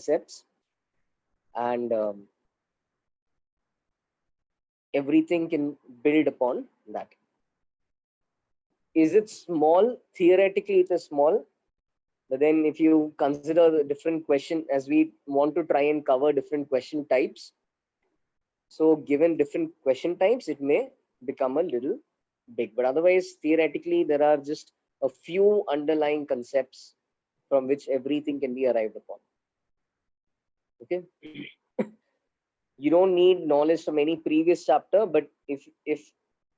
concepts, and everything can build upon that. Is it small? Theoretically, it is small. But then if you consider the different question, as we want to try and cover different question types, so given different question types, it may become a little big. But otherwise, theoretically, there are just a few underlying concepts from which everything can be arrived upon. Okay. You don't need knowledge from any previous chapter, but if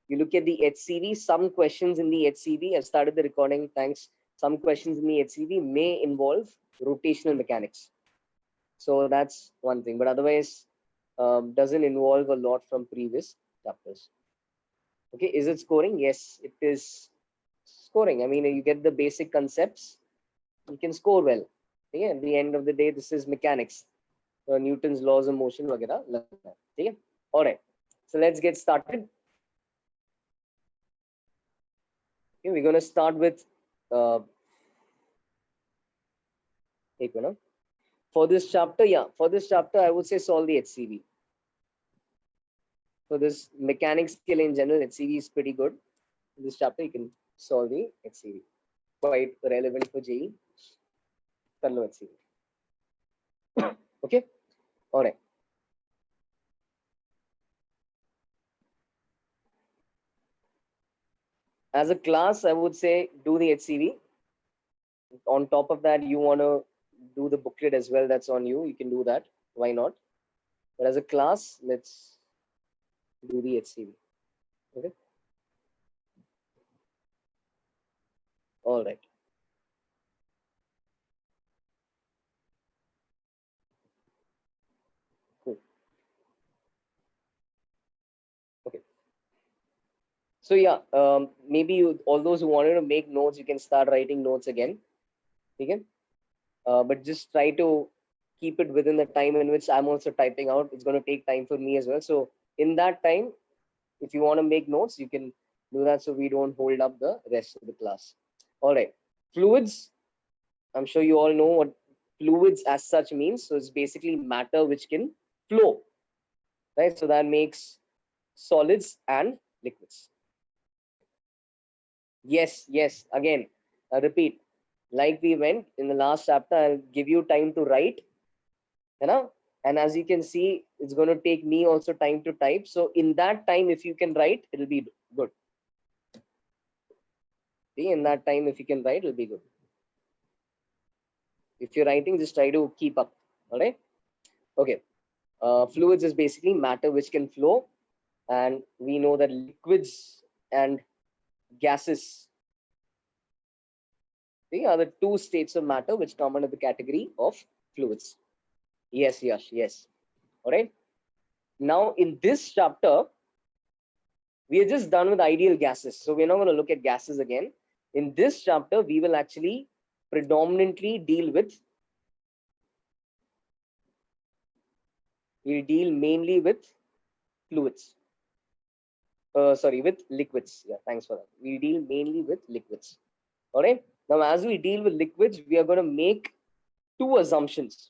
you look at the HCV, some questions in the HCV, I've started the recording, thanks. Some questions in the HCV may involve rotational mechanics. So that's one thing, but otherwise doesn't involve a lot from previous chapters. Okay, is it scoring? Yes, it is scoring. I mean, you get the basic concepts, you can score well. Okay, at the end of the day, this is mechanics. Newton's laws of motion, वगैरह लगता है. ठीक है? All right. So let's get started. Okay, we're going to start with for this chapter. Yeah, for this chapter, I would say solve the HCV. So this mechanics skill in general, HCV is pretty good. In this chapter, you can solve the HCV. Quite relevant for JEE. Kar lo HCV. Okay. All right. As a class, I would say do the HCV. On top of that, you want to do the booklet as well. That's on you. You can do that. Why not? But as a class, let's do the HCV. Okay. All right. Cool. Okay. So yeah, maybe all those who wanted to make notes, you can start writing notes again. Okay. But just try to keep it within the time in which I'm also typing out. It's going to take time for me as well. So in that time, if you want to make notes, you can do that so we don't hold up the rest of the class. All right. Fluids. I'm sure you all know what fluids as such means. So it's basically matter which can flow, right? So that makes solids and liquids. Yes, yes. Again, repeat. Like we went in the last chapter, I'll give you time to write. You know? And as you can see, it's going to take me also time to type. So in that time, if you can write, it'll be good. See, in that time, if you can write, it'll be good. If you're writing, just try to keep up. All right. Okay. Fluids is basically matter which can flow. And we know that liquids and gases, they are the two states of matter which come under the category of fluids. Yes, yes, yes. All right. Now, in this chapter, we are just done with ideal gases. So we're not going to look at gases again. In this chapter, we will actually predominantly deal with, we'll deal mainly with fluids. Sorry, with liquids. Yeah, thanks for that. We deal mainly with liquids. All right. Now, as we deal with liquids, we are going to make two assumptions.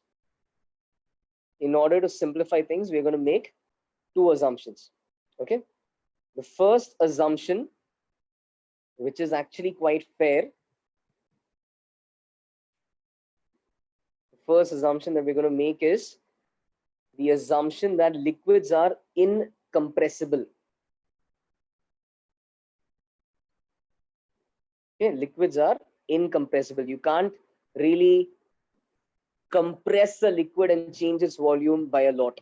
In order to simplify things, we're going to make two assumptions. Okay. The first assumption, which is actually quite fair. The first assumption that we're going to make is the assumption that liquids are incompressible. Okay, liquids are incompressible. You can't really compress a liquid and change its volume by a lot.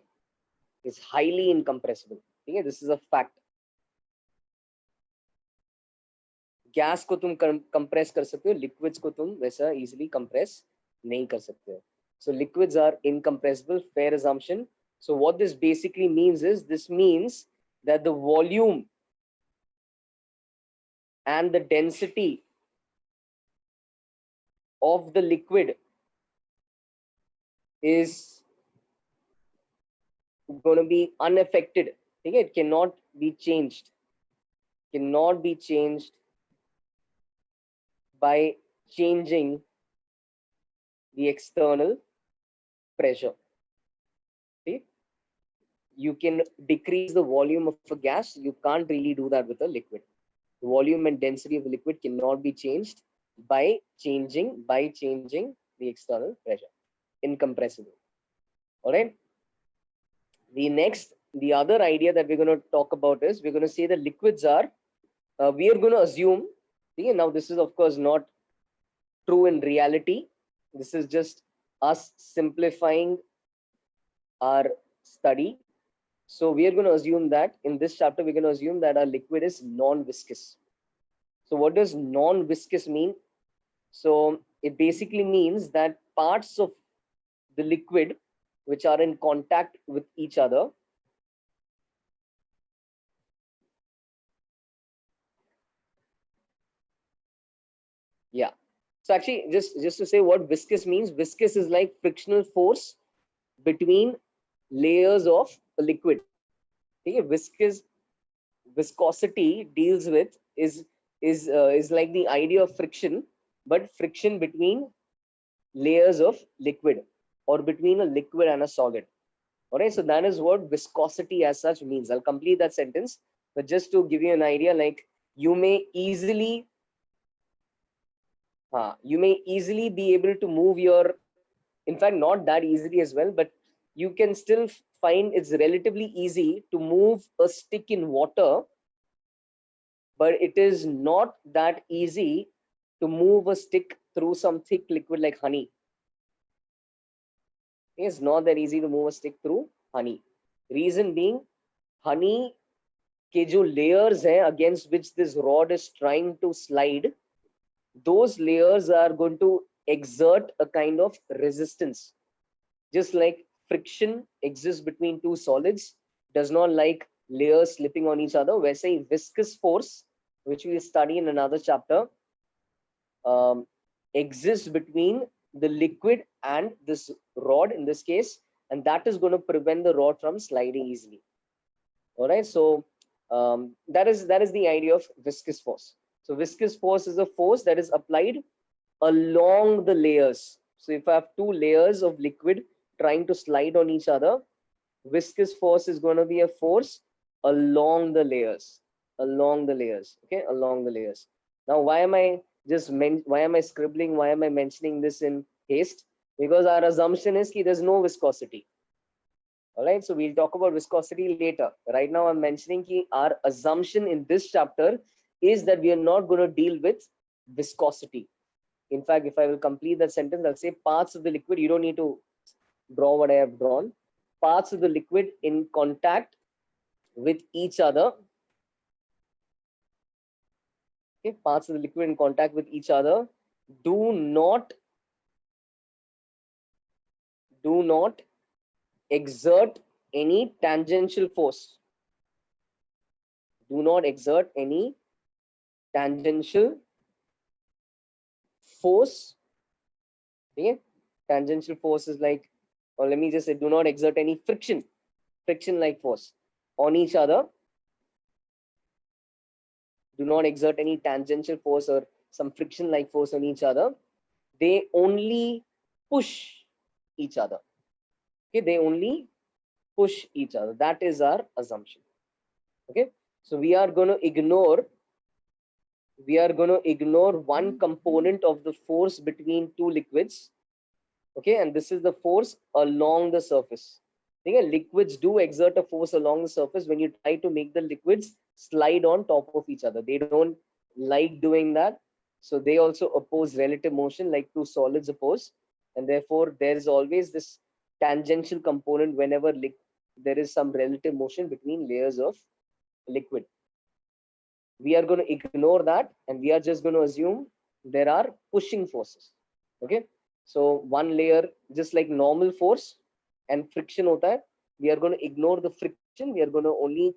It's highly incompressible. Okay, this is a fact. Gas को तुम compress कर सकते हो, liquids को तुम वैसा easily compress नहीं कर सकते हो. So liquids are incompressible, fair assumption. So what this basically means is, this means that the volume and the density of the liquid is going to be unaffected. Okay? It cannot be changed. Cannot be changed by changing the external pressure. See, you can decrease the volume of a gas. You can't really do that with a liquid. The volume and density of a liquid cannot be changed by changing the external pressure. Incompressible. All right. The other idea that we're going to talk about is we're going to say the liquids are, we are going to assume, see, now this is of course not true in reality. This is just us simplifying our study. So we are going to assume that in this chapter, we're going to assume that our liquid is non-viscous. So what does non-viscous mean? So it basically means that parts of the liquid which are in contact with each other, yeah. So actually, just to say what viscous means, viscous is like frictional force between layers of a liquid. Okay, viscosity deals with is like the idea of friction, but friction between layers of liquid or between a liquid and a solid. All right, so that is what viscosity as such means. I'll complete that sentence, but just to give you an idea, like you may easily be able to move your, in fact not that easily as well, but you can still find it's relatively easy to move a stick in water, but it is not that easy to move a stick through some thick liquid like honey. It's not that easy to move a stick through honey. Reason being, honey के जो layers हैं against which this rod is trying to slide, those layers are going to exert a kind of resistance. Just like friction exists between two solids, does not like layers slipping on each other, वैसे ही viscous force, which we will study in another chapter, exists between the liquid and this rod in this case, and that is going to prevent the rod from sliding easily. All right, so that is the idea of viscous force. So viscous force is a force that is applied along the layers. So if I have two layers of liquid trying to slide on each other, viscous force is going to be a force along the layers, okay, along the layers. Now why am I scribbling, why am I mentioning this in haste? Because our assumption is that there's no viscosity. All right, so we'll talk about viscosity later. Right now I'm mentioning that our assumption in this chapter is that we are not going to deal with viscosity. In fact, if I will complete that sentence, I'll say parts of the liquid, you don't need to draw what I have drawn, parts of the liquid in contact with each other, okay, parts of the liquid in contact with each other do not exert any tangential force. Do not exert any tangential force. Okay? Tangential force is like, or let me just say, do not exert any friction like force on each other. Do not exert any tangential force or some friction like force on each other. They only push each other. Okay, they only push each other. That is our assumption. Okay, so we are going to ignore one component of the force between two liquids. Okay, and this is the force along the surface. Okay, liquids do exert a force along the surface when you try to make the liquids slide on top of each other. They don't like doing that, so they also oppose relative motion like two solids oppose, and therefore there is always this tangential component whenever there is some relative motion between layers of liquid. We are going to ignore that, and we are just going to assume there are pushing forces. Okay, so one layer, just like normal force and friction hota hai, we are going to ignore the friction. We are going to only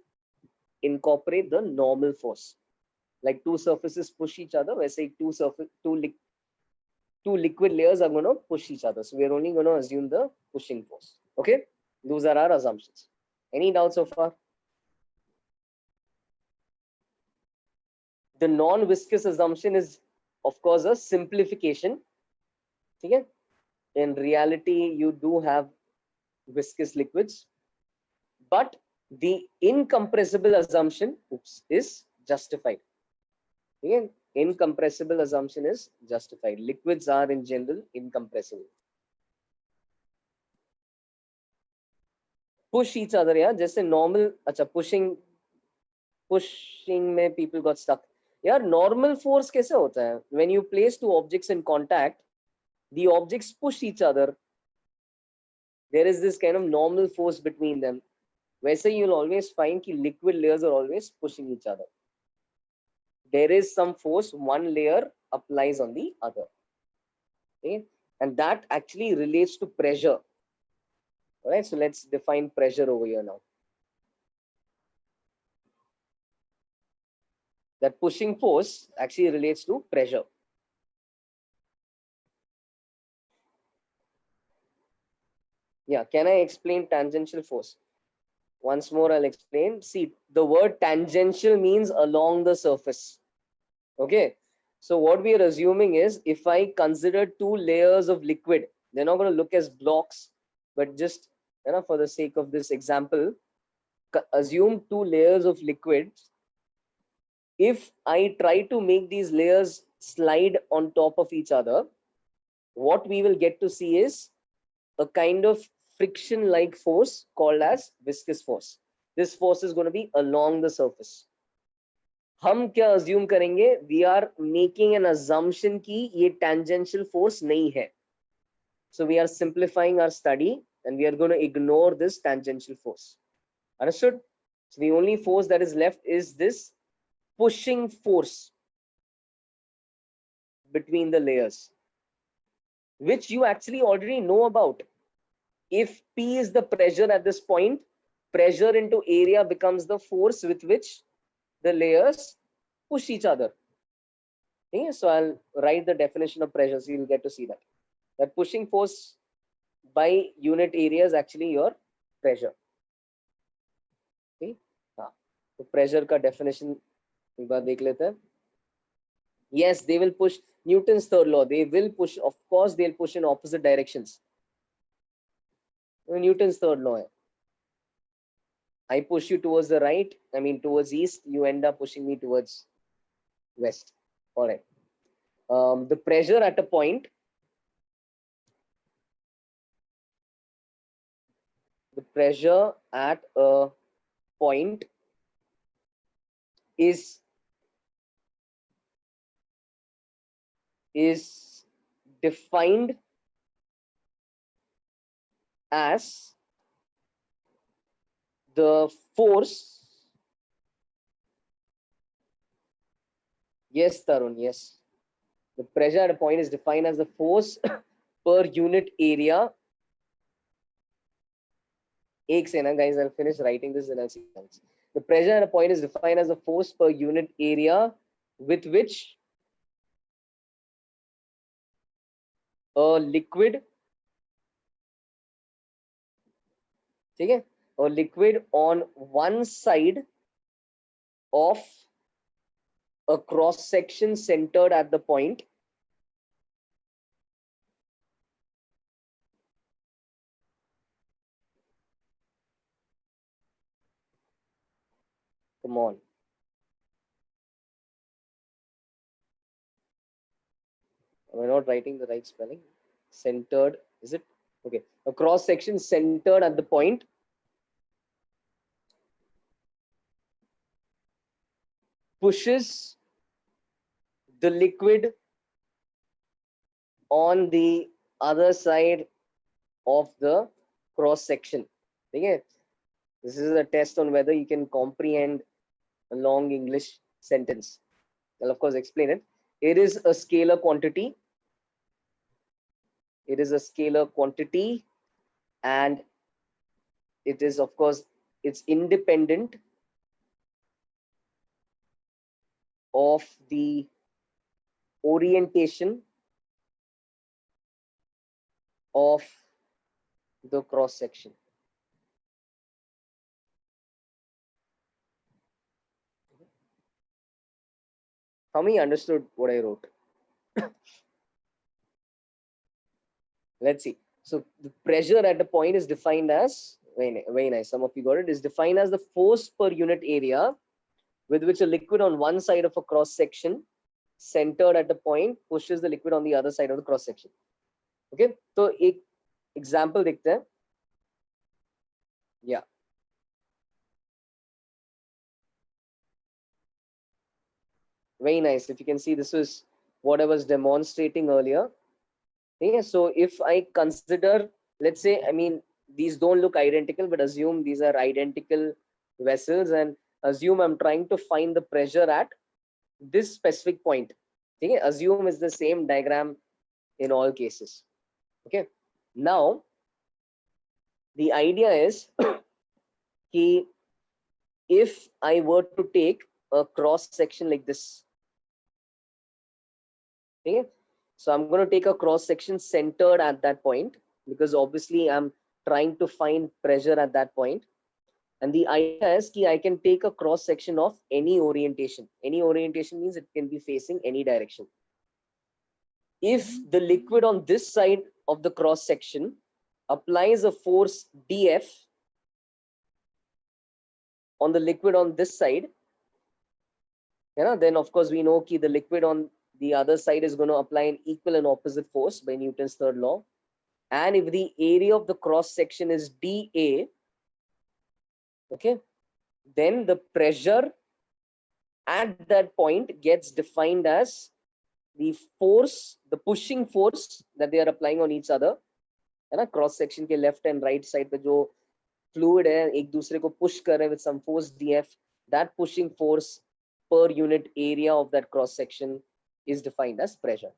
incorporate the normal force. Like two surfaces push each other, वैसे two liquid layers are going to push each other. So we are only going to assume the pushing force. Okay, those are our assumptions. Any doubts so far? The non-viscous assumption is, of course, a simplification. Okay? in reality, you do have viscous liquids, but the incompressible assumption, is justified. Again, incompressible assumption is justified. Liquids are in general incompressible. Push each other, yeah. Just a normal, acha, pushing में people got stuck. यार normal force कैसे होता है? When you place two objects in contact, the objects push each other. There is this kind of normal force between them. वैसे you'll always find कि liquid layers are always pushing each other. There is some force one layer applies on the other. Okay? And that actually relates to pressure. All right, so let's define pressure over here now. That pushing force actually relates to pressure. Yeah, can I explain tangential force? Once more, I'll explain. See, the word tangential means along the surface. Okay, so what we are assuming is if I consider two layers of liquid, they're not going to look as blocks, but just for the sake of this example, assume two layers of liquid. If I try to make these layers slide on top of each other, what we will get to see is a kind of friction like force called as viscous force. This force is going to be along the surface. हम क्या assume करेंगे? We are making an assumption कि ये tangential force नहीं है. So we are simplifying our study and we are going to ignore this tangential force. Understood? So the only force that is left is this pushing force between the layers, which you actually already know about. If P is the pressure at this point, pressure into area becomes the force with which the layers push each other. Okay, so I'll write the definition of pressure so you'll get to see that. That pushing force by unit area is actually your pressure. Okay, so pressure का definition एक बार देख लेते हैं. Yes, they will push. Newton's third law. They will push. Of course, they'll push in opposite directions. Newton's third law. I push you towards the right. I mean towards east. You end up pushing me towards west. All right. The pressure at a point. The pressure at a point is defined as the force. Yes, Tarun, yes. The pressure at a point is defined as the force per unit area. Ek se na, guys, I'll finish writing this and I'll see. The pressure at a point is defined as the force per unit area with which a liquid, okay, a liquid on one side of a cross section centered at the point come on. Am I not writing the right spelling? Centered, is it? Okay, a cross section centered at the point pushes the liquid on the other side of the cross section. Okay, this is a test on whether you can comprehend a long English sentence. I'll of course explain it. It is a scalar quantity. It is a scalar quantity, and it is, of course, it's independent of the orientation of the cross section. How many understood what I wrote? let's see. So the pressure at the point is defined as, very nice, some of you got it, is defined as the force per unit area with which a liquid on one side of a cross section centered at the point pushes the liquid on the other side of the cross section. Okay, so एक example देखते हैं. Yeah. Very nice. If you can see, this was what I was demonstrating earlier. Okay, so if I consider, let's say, I mean, these don't look identical, but assume these are identical vessels, and assume I'm trying to find the pressure at this specific point. Okay, assume it's the same diagram in all cases. Okay, now the idea is कि if I were to take a cross section like this, okay, so I'm going to take a cross section centered at that point, because obviously I'm trying to find pressure at that point. And the idea is that I can take a cross section of any orientation. Any orientation means it can be facing any direction. If the liquid on this side of the cross section applies a force dF on the liquid on this side, then of course we know that the liquid on the other side is going to apply an equal and opposite force by Newton's third law. And if the area of the cross section is dA, okay, then the pressure at that point gets defined as the force, the pushing force that they are applying on each other. है ना, cross section के left and right side पे जो fluid है एक दूसरे को push कर रहे हैं with some force dF, that pushing force per unit area of that cross section is defined as pressure.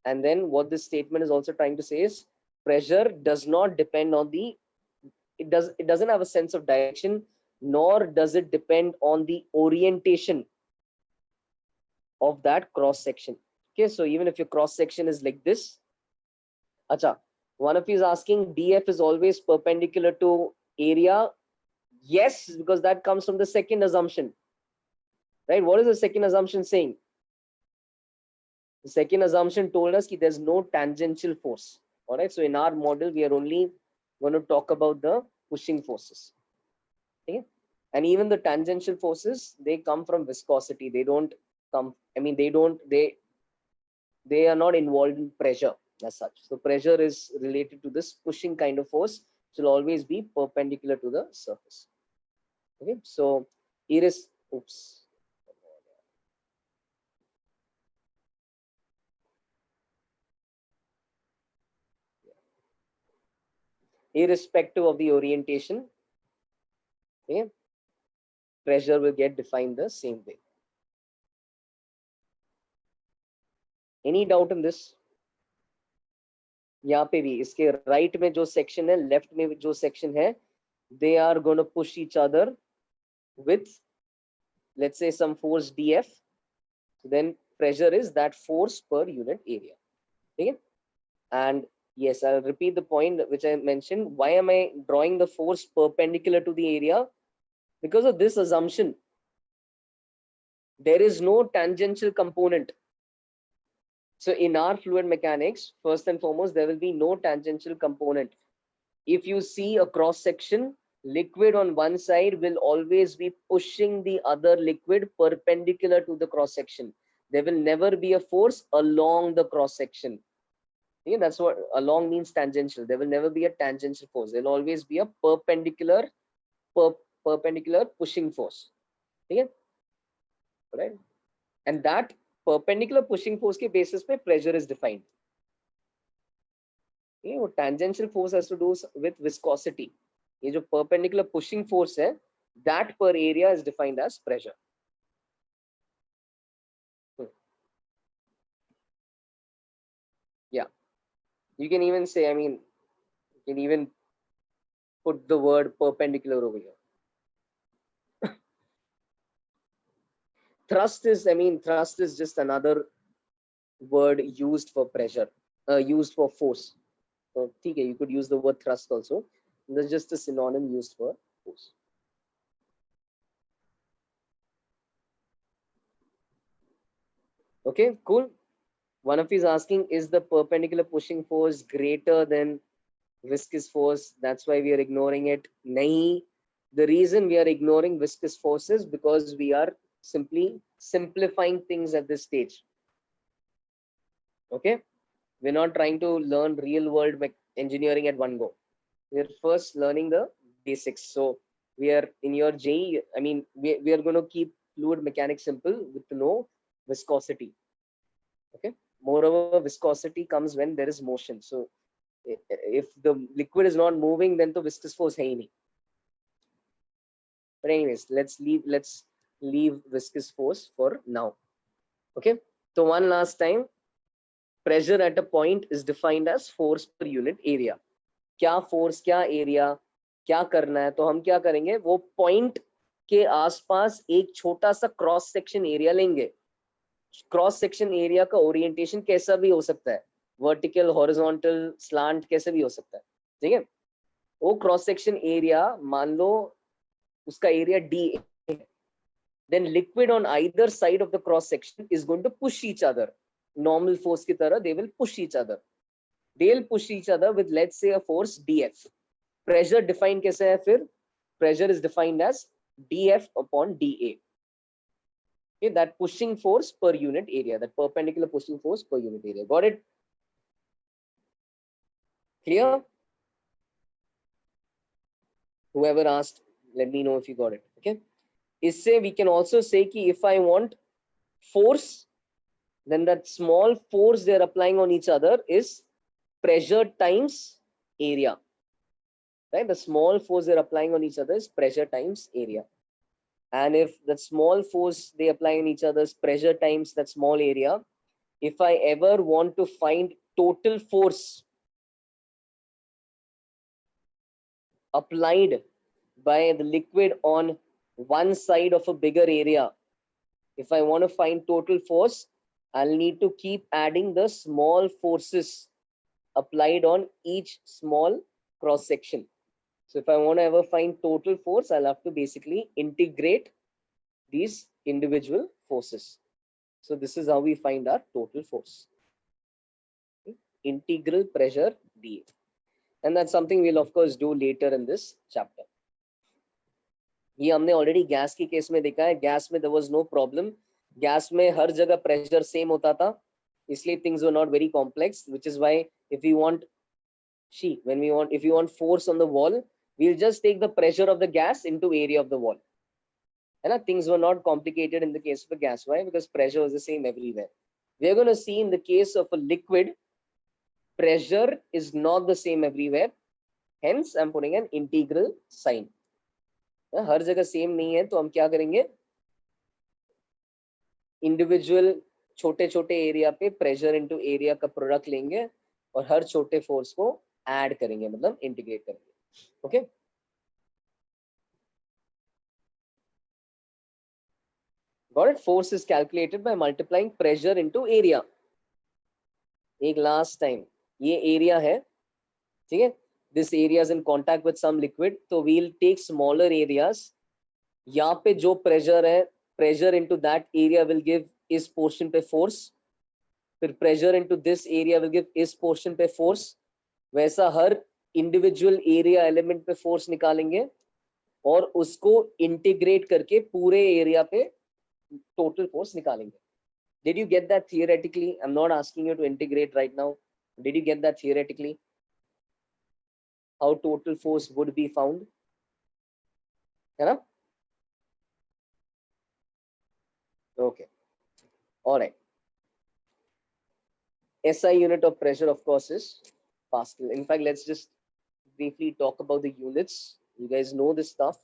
And then what this statement is also trying to say is pressure does not depend on the, it doesn't have a sense of direction, nor does it depend on the orientation of that cross section. Okay, so even if your cross section is like this, acha, one of you is asking dF is always perpendicular to area. Yes, because that comes from the second assumption, right? What is the second assumption saying? The second assumption told us that there's no tangential force. All right, so in our model we are only going to talk about the pushing forces. Okay, and even the tangential forces, they come from viscosity. They don't come, I mean, they are not involved in pressure as such. So pressure is related to this pushing kind of force, which will always be perpendicular to the surface. Okay, so irrespective of the orientation, okay, pressure will get defined the same way. Any doubt in this? यहाँ पे भी इसके right में जो section है, left में जो section है, they are going to push each other with, let's say, some force dF. Then pressure is that force per unit area. Okay, and yes, I'll repeat the point which I mentioned. Why am I drawing the force perpendicular to the area? Because of this assumption, there is no tangential component. So in our fluid mechanics, first and foremost, there will be no tangential component. If you see a cross section, liquid on one side will always be pushing the other liquid perpendicular to the cross section. There will never be a force along the cross section. Okay, that's what along means, tangential. There will never be a tangential force. There will always be a perpendicular pushing force. Okay, right? And that perpendicular pushing force के basis पे pressure is defined. ये वो tangential force has to do with viscosity. ये जो perpendicular pushing force है, that per area is defined as pressure. Yeah, you can even say, I mean, you can even put the word perpendicular over here. Thrust is, I mean, thrust is just another word used for pressure, used for force. So, okay, you could use the word thrust also. That's just a synonym used for force. Okay, cool. One of you is asking, is the perpendicular pushing force greater than viscous force? That's why we are ignoring it. Nahi. The reason we are ignoring viscous force is because we are simply simplifying things at this stage. Okay, we're not trying to learn real world engineering at one go. We're first learning the basics. So we are in your JEE, I mean, we are going to keep fluid mechanics simple with no viscosity. Okay, moreover, viscosity comes when there is motion. So if the liquid is not moving, then the viscous force hai nahi. But anyways, let's leave viscous force for now. Okay, so one last time, pressure at a point is defined as force per unit area. क्या force, क्या area, क्या करना है, तो हम क्या करेंगे, वो पॉइंट के आसपास एक छोटा सा क्रॉस सेक्शन एरिया लेंगे. क्रॉस सेक्शन एरिया का ओरिएंटेशन कैसा भी हो सकता है, वर्टिकल, हॉरिजॉन्टल, स्लांट, कैसे भी हो सकता है. ठीक है, वो क्रॉस सेक्शन एरिया मान लो उसका एरिया डी है, then liquid on either side of the cross section is going to push each other. Normal force की तरह they will push each other. They'll push each other with, let's say, a force df. Pressure defined कैसे है फिर? Pressure is defined as df upon da. Okay, that pushing force per unit area, that perpendicular pushing force per unit area. Got it? Clear? Whoever asked, let me know if you got it. Okay. इससे we can also say कि if I want force, then that small force they're applying on each other is pressure times area. Right? The small force they're applying on each other is pressure times area. And if the small force they apply on each other's pressure times that small area, if I ever want to find total force applied by the liquid on one side of a bigger area, if I want to find total force, I'll need to keep adding the small forces applied on each small cross section. So if I want to ever find total force, I'll have to basically integrate these individual forces. So this is how we find our total force. Integral pressure dA. And that's something we'll of course do later in this chapter. ये हमने already gas की case में देखा है. Gas में there was no problem. Gas में हर जगह pressure same होता था, इसलिए things were not very complex, which is why if you want if you want force on the wall, we'll just take the pressure of the gas into area of the wall. And things were not complicated in the case of a gas. Why? Because pressure was the same everywhere. We're going to see in the case of a liquid, pressure is not the same everywhere. Hence, I'm putting an integral sign. हर जगह same नहीं है, तो हम क्या करेंगे, individual छोटे छोटे area पे प्रेशर इनटू एरिया का प्रोडक्ट लेंगे और हर छोटे फोर्स को ऐड करेंगे, मतलब इंटीग्रेट करेंगे. Okay, got it? Force is calculated by multiplying pressure into area. एक लास्ट टाइम, ये एरिया है, ठीक है, this area is in contact with some liquid, तो we'll take smaller areas. यहाँ पे जो pressure है, pressure into that area will give इस portion पे force, फिर pressure into this area will give इस portion पे force. वैसा हर individual area element पे force निकालेंगे और उसको integrate करके पूरे area पे total force निकालेंगे. Did you get that theoretically? I'm not asking you to integrate right now. Did you get that theoretically? How total force would be found? है ना? Okay. All right. SI unit of pressure, of course, is Pascal. In fact, let's just briefly talk about the units. You guys know this stuff.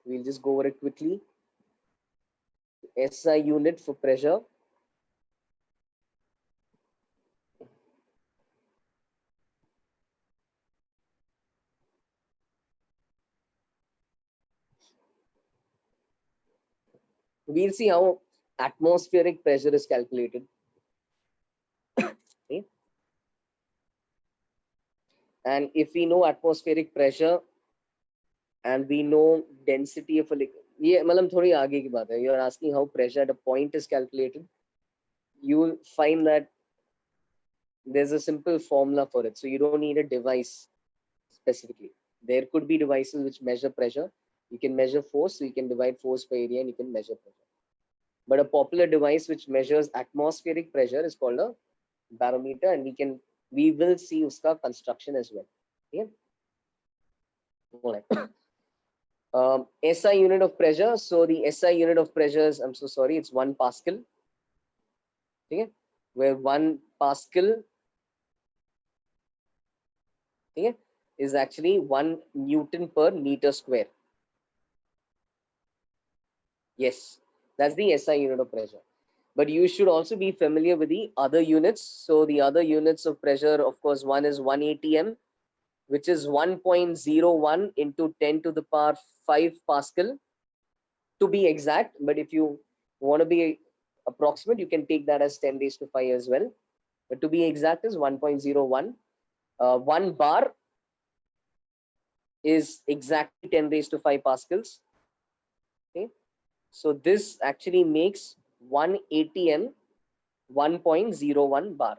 We'll just go over it quickly. SI unit for pressure. We'll see how atmospheric pressure is calculated. Okay. And if we know atmospheric pressure and we know density of a liquid, ये मतलब थोड़ी आगे की बात है. You are asking how pressure at a point is calculated. you'll find that there's a simple formula for it. So you don't need a device specifically. There could be devices which measure pressure. You can measure force, so you can divide force by area and you can measure pressure. But a popular device which measures atmospheric pressure is called a barometer, and we will see uska construction as well. Yeah. All right. SI unit of pressure. So the SI unit of pressure is, I'm so sorry, it's 1 Pascal. Okay. Where 1 Pascal, okay, is actually 1 Newton per meter square. Yes, that's the SI unit of pressure. But you should also be familiar with the other units. So the other units of pressure, of course, one is 1 atm, which is 1.01 into 10 to the power 5 Pascal to be exact. But if you want to be approximate, you can take that as 10 raised to 5 as well. But to be exact is 1.01. 1 bar is exactly 10 raised to 5 Pascals. Okay. So this actually makes 1 atm 1.01 bar.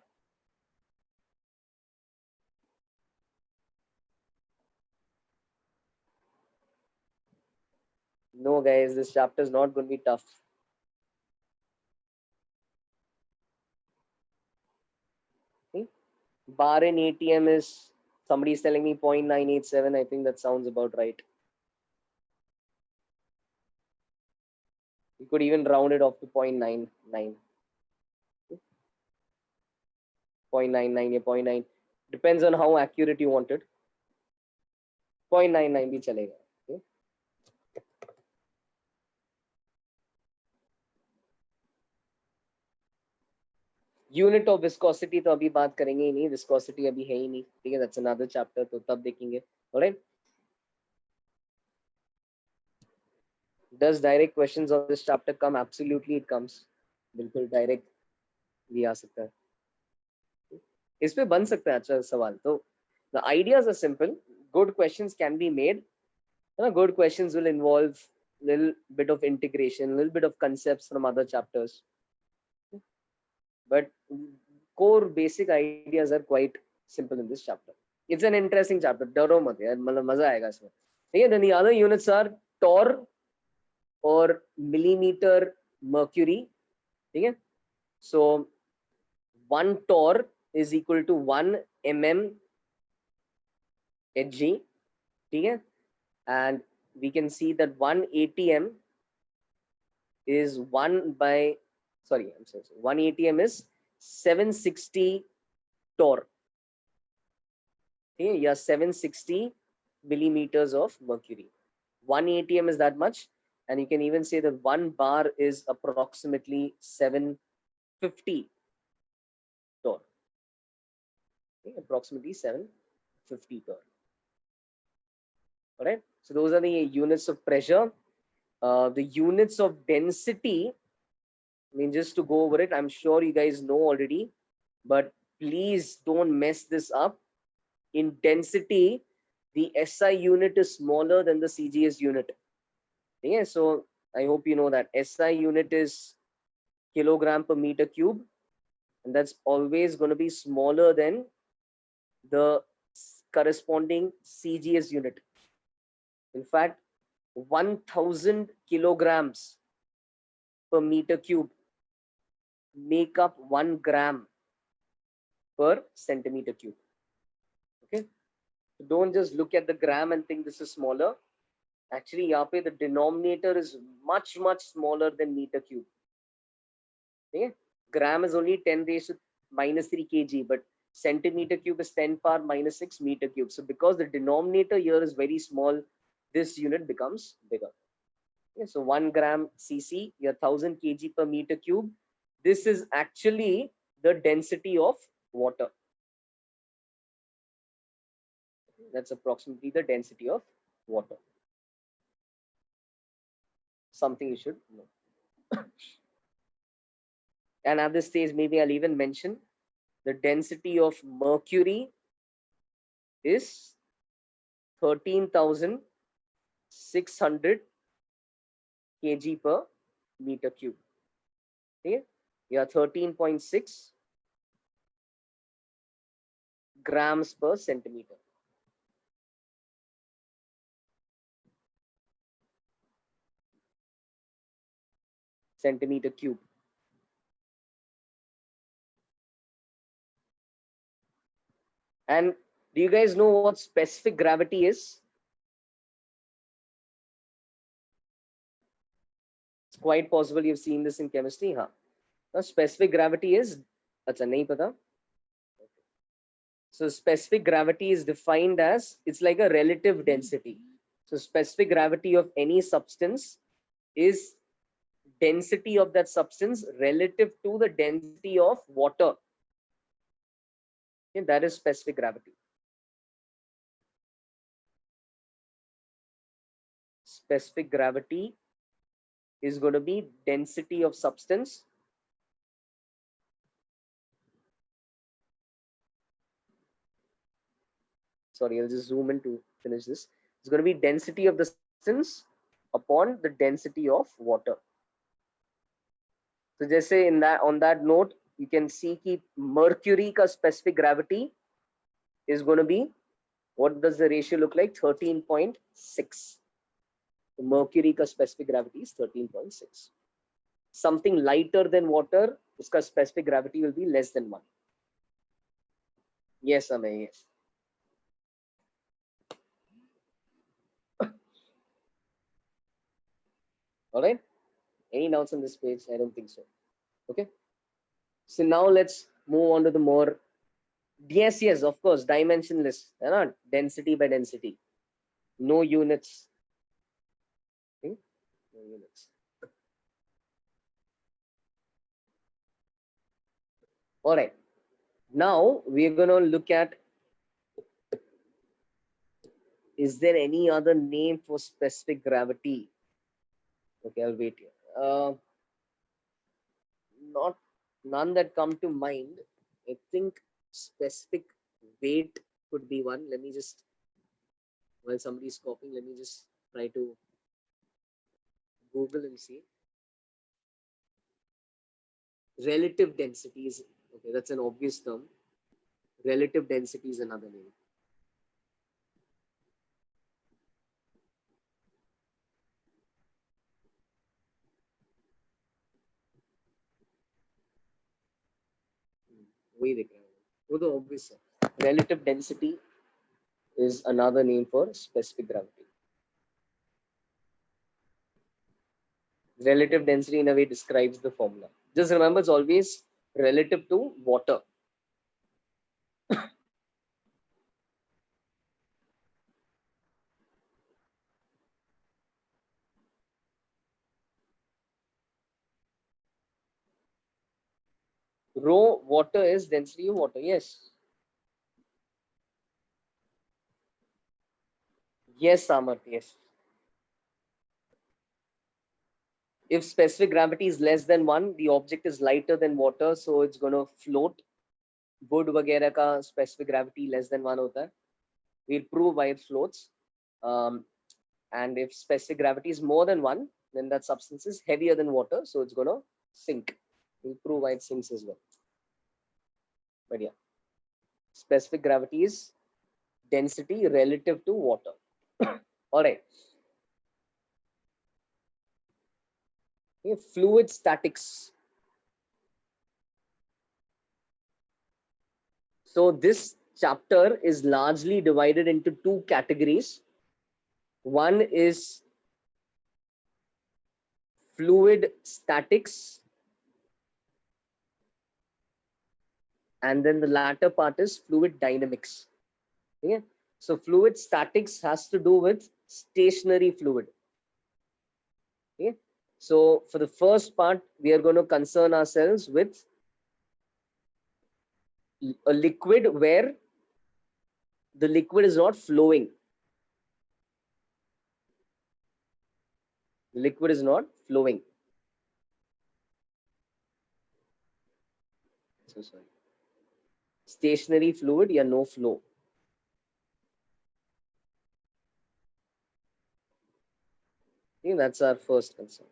No, guys, this chapter is not going to be tough. Okay. Bar in ATM is, somebody is telling me 0.987. I think that sounds about right. You could even round it off to 0.99. 0.99 या 0.9. Depends on how accurate you want it. 0.99 भी चलेगा. Okay. Unit of viscosity तो अभी बात करेंगे ही नहीं, viscosity अभी है ही नहीं, ठीक है, दैट्स अनदर चैप्टर, तो तब देखेंगे. Alright. Does direct questions of this chapter come? Absolutely it comes. बिल्कुल डायरेक्ट भी आ सकता है, इस पे बन सकता है अच्छा सवाल. तो the ideas are simple. Good questions can be made. Good questions will involve little bit of integration, little bit of concepts from other chapters, but core basic ideas are quite simple in this chapter. It's an interesting chapter. डरो मत यार, मतलब मजा आएगा इसमें. ठीक है. Then the other units are torr or millimeter mercury. ठीक है. So 1 torr is equal to 1 mm Hg. ठीक है. And we can see that 1 atm is 1 by, sorry, I'm sorry, 1 atm is 760 torr. Okay, yeah, 760 millimeters of mercury. 1 atm is that much, and you can even say that 1 bar is approximately 750 torr. Okay, approximately 750 torr. All right. So those are the units of pressure. The units of density, I mean, just to go over it, I'm sure you guys know already, but please don't mess this up. In density, the SI unit is smaller than the CGS unit. Yeah, so I hope you know that SI unit is kilogram per meter cube, and that's always going to be smaller than the corresponding CGS unit. In fact, 1000 kilograms per meter cube make up 1 gram per centimeter cube. Okay, so don't just look at the gram and think this is smaller. Actually, यहाँ पे the denominator is much smaller than meter cube. Okay, gram is only 10 raised to minus 3 kg, but centimeter cube is 10 power minus 6 meter cube. So because the denominator here is very small, this unit becomes bigger. Okay, so 1 gram cc, your 1000 kg per meter cube. This is actually the density of water. That's approximately the density of water. Something you should know. And at this stage, maybe I'll even mention the density of mercury is 13,600 kg per meter cube. Okay? Yeah, 13.6 grams per centimeter. Centimeter cube. And do you guys know what specific gravity is? It's quite possible you've seen this in chemistry, huh? Now, specific gravity is, acha, nahi pata. So specific gravity is defined as, it's like a relative density. So specific gravity of any substance is density of that substance relative to the density of water. Okay, that is specific gravity. Specific gravity is going to be density of substance sorry, I'll just zoom in to finish this. It's going to be density of the substance upon the density of water. So just say in that, on that note, you can see that mercury ka specific gravity is going to be, what does the ratio look like? 13.6. The mercury ka specific gravity is 13.6. Something lighter than water, uska specific gravity will be less than 1. Yes, Amay, yes. All right. Any doubts on this page? I don't think so. Okay. So now let's move on to the more. Yes, yes, of course, dimensionless. Not density by density. No units. Okay? No units. All right. Now we're going to look at, is there any other name for specific gravity? Okay, I'll wait here. Not none that come to mind. I think specific weight could be one. Let me just, while somebody's copying, let me just try to Google and see. Relative density is, okay, that's an obvious term. Relative density is another name. वो तो obvious है. Relative density is another name for specific gravity. Relative density in a way describes the formula. Just remember, it's always relative to water. Rho water is density of water. Yes. Yes, Samarth. Yes. If specific gravity is less than 1, the object is lighter than water, so it's going to float. Wood वगैरह का specific gravity less than 1 होता है. We'll prove why it floats. And if specific gravity is more than 1, then that substance is heavier than water, so it's going to sink. We'll prove why it sinks as well. But yeah, specific gravity is density relative to water. All right. Okay, fluid statics. So this chapter is largely divided into two categories. One is fluid statics, and then the latter part is fluid dynamics. Okay? So fluid statics has to do with stationary fluid. Okay? So for the first part, we are going to concern ourselves with a liquid where the liquid is not flowing. The liquid is not flowing. So sorry. Stationary fluid, yeah, no flow. Okay, that's our first concern.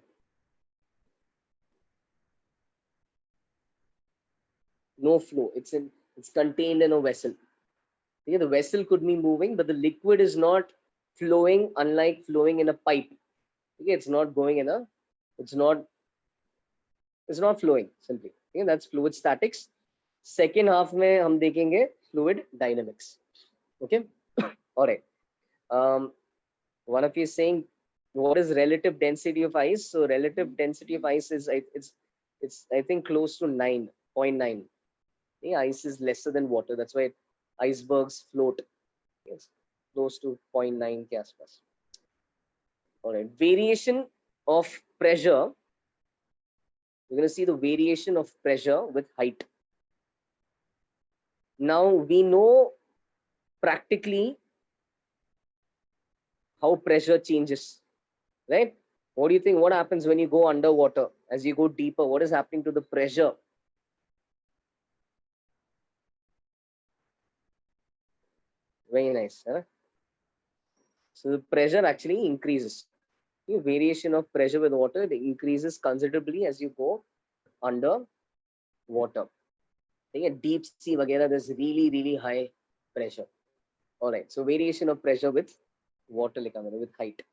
no flow. It's contained in a vessel. Okay, the vessel could be moving, but the liquid is not flowing, unlike flowing in a pipe. Okay, it's not going in a, it's not, it's not flowing simply. Okay, that's fluid statics. Second half में हम देखेंगे fluid dynamics. Okay, all right. One of you is saying, what is relative density of ice? So relative density of ice is it's I think close to 9.9. The ice is lesser than water. That's why icebergs float. Yes, close to 0.9 के आसपास. All right, variation of pressure. We're going to see the variation of pressure with height. Now we know practically how pressure changes, right? What do you think? What happens when you go underwater? As you go deeper, what is happening to the pressure? Very nice. Huh? So the pressure actually increases. The variation of pressure with water, it increases considerably as you go under water. Deep sea वगैरह, there's really high pressure. All right, so variation of pressure with water लिखा मैंने, with height.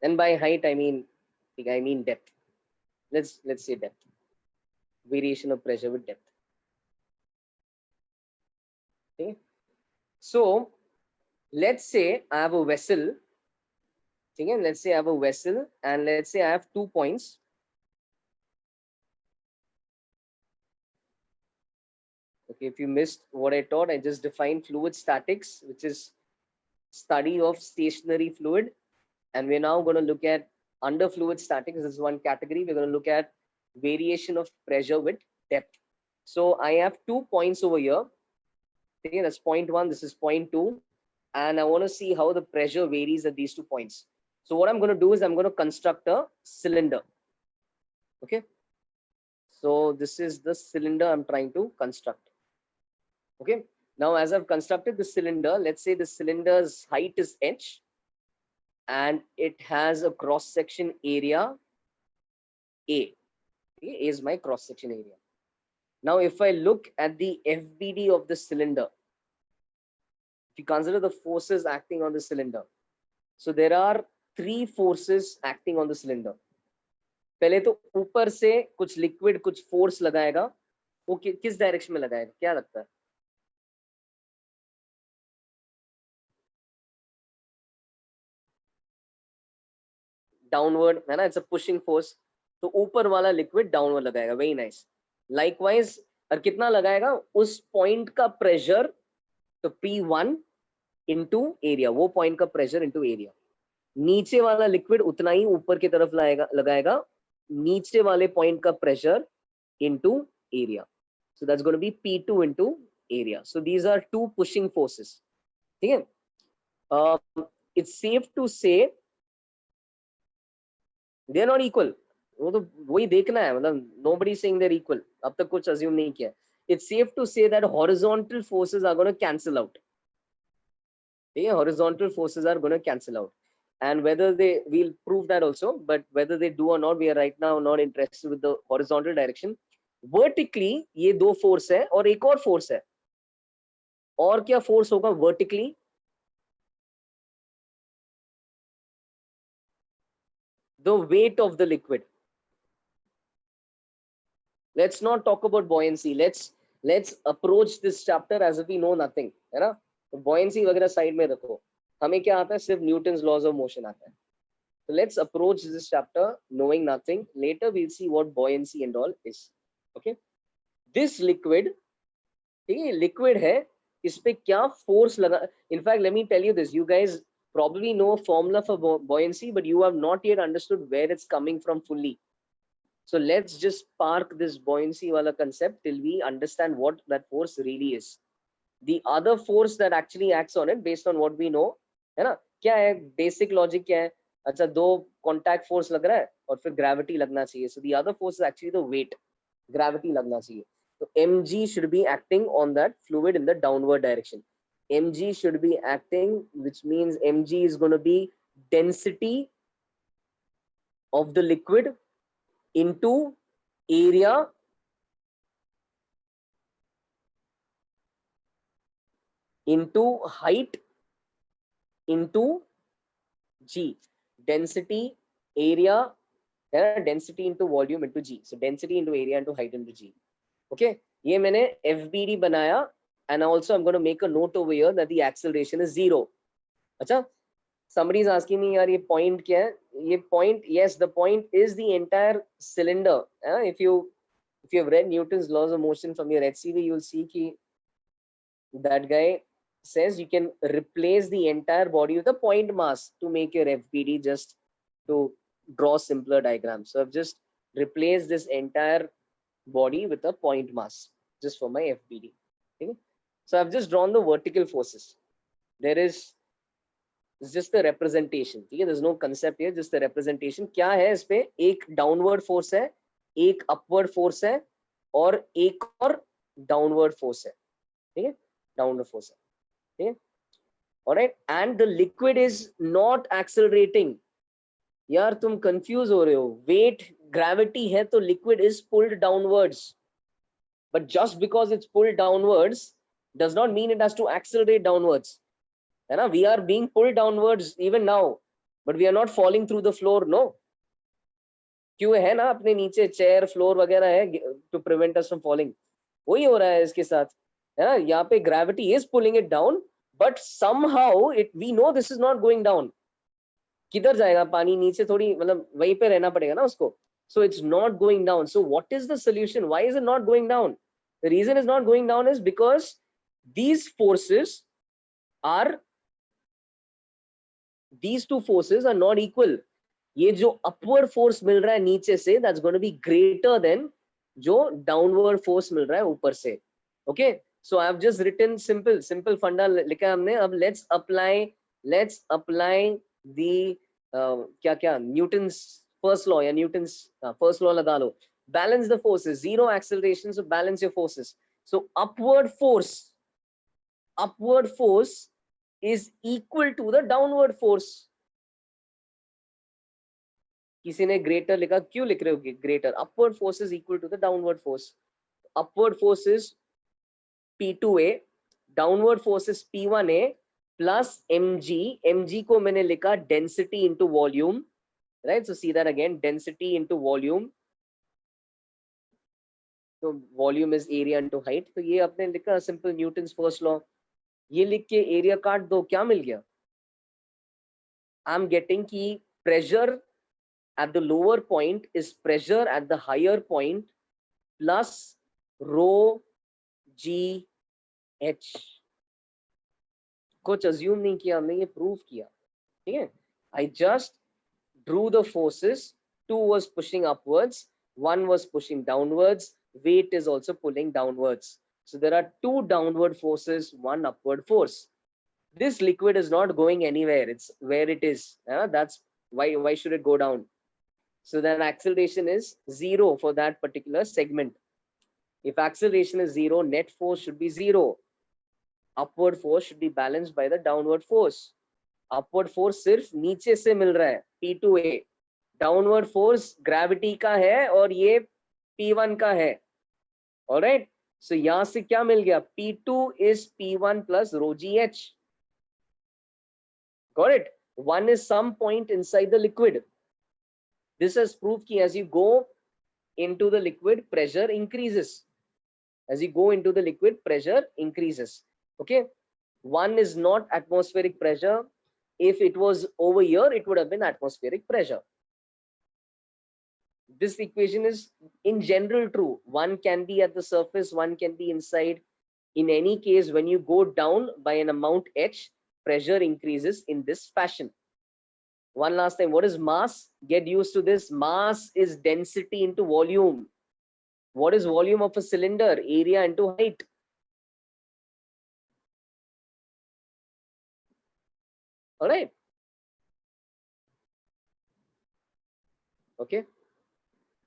And by height I mean depth. Let's say depth. Variation of pressure with depth. Okay. So let's say I have a vessel. Again, let's say I have a vessel, and let's say I have 2 points. Okay, if you missed what I taught, I just defined fluid statics, which is study of stationary fluid. And we're now going to look at under fluid statics. This is one category. We're going to look at variation of pressure with depth. So I have 2 points over here. Okay, that's point 1. This is point 2. And I want to see how the pressure varies at these 2 points. So what I'm going to do is I'm going to construct a cylinder. Okay. So this is the cylinder I'm trying to construct. Okay. Now, as I've constructed the cylinder, let's say the cylinder's height is h, and it has a cross section area A. Okay, A is my cross section area. Now, if I look at the FBD of the cylinder, if you consider the forces acting on the cylinder, so there are 3 forces acting on the cylinder. पहले तो ऊपर से कुछ liquid कुछ force लगाएगा, वो किस direction में लगाएगा, क्या लगता है? डाउनवर्ड है ना, इट्स अ पुशिंग फोर्स. तो ऊपर वाला लिक्विड डाउनवर्ड लगाएगा. Very nice. लाइकवाइज, और कितना लगाएगा? उस पॉइंट का प्रेशर, तो P1 इंटू एरिया, वो पॉइंट का प्रेशर इंटू एरिया. नीचे वाला लिक्विड उतना ही ऊपर की तरफ लगाएगा नीचे वाले पॉइंट का pressure into area. So that's going to be P2 into area. So these are 2 pushing forces. Okay. It's safe to say they are not equal. वो तो वही देखना है, मतलब nobody is saying they're equal. अब तक कुछ assume नहीं किया. It's safe to say that horizontal forces are going to cancel out. Okay, horizontal forces are going to cancel out. And whether we'll prove that also, but whether they do or not, we are right now not interested with the horizontal direction. Vertically ये 2 force है और एक और force है. और क्या force होगा vertically? The weight of the liquid. Let's not talk about buoyancy. Let's approach this chapter as if we know nothing, है ना? तो buoyancy वगैरह साइड में रखो. हमें क्या आता है? सिर्फ न्यूटन्स लॉज ऑफ मोशन आता है. So let's approach this chapter knowing nothing. Later we'll see what buoyancy and all is. Okay. This liquid, ये liquid है, इस पे क्या force लगा? In fact, let me tell you this. You guys probably know a formula for buoyancy, but you have not yet understood where it's coming from fully. So let's just park this buoyancy wala concept till we understand what that force really is. The other force that actually acts on it based on what we know, है ना? क्या है? Basic logic क्या है? अच्छा, 2 contact force लग रहा है और फिर gravity लगना चाहिए. So the other force is actually the weight. Gravity लगना चाहिए. So mg should be acting on that fluid in the downward direction. Mg should be acting, which means mg is going to be density of the liquid into area into height into G. Density, area, density into volume into G. So density into area into height into G. Okay, ये मैंने FBD बनाया, and also I'm going to make a note over here that the acceleration is 0. अच्छा, somebody is asking me, यार ये point क्या है? ये point, yes, the point is the entire cylinder. If you have read Newton's laws of motion from your HCV, you'll see कि that guy says you can replace the entire body with a point mass to make your FBD, just to draw simpler diagrams. So I've just replaced this entire body with a point mass just for my FBD. Okay? So I've just drawn the vertical forces. There is just the representation. ठीक है? There's no concept here, just the representation. क्या है इस पे? एक downward force है, एक upward force है, और एक और downward force है. ठीक है? Downward force है. ठीक है? All right, and the liquid is not accelerating. यार तुम confuse हो रहे हो. Weight, gravity है तो liquid is pulled downwards. But just because it's pulled downwards does not mean it has to accelerate downwards. है ना? We are being pulled downwards even now, but we are not falling through the floor. No. क्यों है ना, अपने नीचे chair floor वगैरह है to prevent us from falling. वही हो रहा है इसके साथ, है ना? यहाँ पे gravity is pulling it down, but somehow we know this is not going down. किधर जाएगा पानी? नीचे थोड़ी, मतलब वहीं पे रहना पड़ेगा ना उसको. So it's not going down. So what is the solution? Why is it not going down? The reason it's not going down is because these two forces are not equal. ये जो upward force मिल रहा है नीचे से, that's going to be greater than जो downward force मिल रहा है ऊपर से. Okay, so I've just written simple funda लिखा है हमने. अब let's apply the क्या Newton's first law या Newton's first law लगा लो. Balance the forces, zero acceleration, so balance your forces. So upward force is equal to the downward force. किसी ने greater लिखा, क्यों लिख रहे हो greater? Upward force is equal to the downward force. Upward force is P2A, downward force is P1A plus mg. mg को मैंने लिखा density into volume, right? So see that again, density into volume. So volume is area into height. तो ये आपने लिखा simple Newton's first law. ये लिख के area काट दो, क्या मिल गया? I'm getting कि pressure at the lower point is pressure at the higher point plus rho g h. कुछ assume नहीं किया हमने, ये prove किया. ठीक है? I just drew the forces. Two was pushing upwards, one was pushing downwards. Weight is also pulling downwards. So there are two downward forces, one upward force. This liquid is not going anywhere. It's where it is. That's why should it go down? So then acceleration is 0 for that particular segment. If acceleration is 0, net force should be 0. Upward force should be balanced by the downward force. Upward force सिर्फ नीचे से मिल रहा है, P2A. Downward force gravity का है और ये P1 का है. All right. So यहाँ से क्या मिल गया? P2 is P1 plus rho GH. Got it? One is some point inside the liquid. This has proved that as you go into the liquid, pressure increases. As you go into the liquid, pressure increases. Okay. One is not atmospheric pressure. If it was over here, it would have been atmospheric pressure. This equation is in general true. One can be at the surface, one can be inside. In any case, when you go down by an amount h, pressure increases in this fashion. One last time, what is mass? Get used to this. Mass is density into volume. What is volume of a cylinder? Area into height. All right. Okay.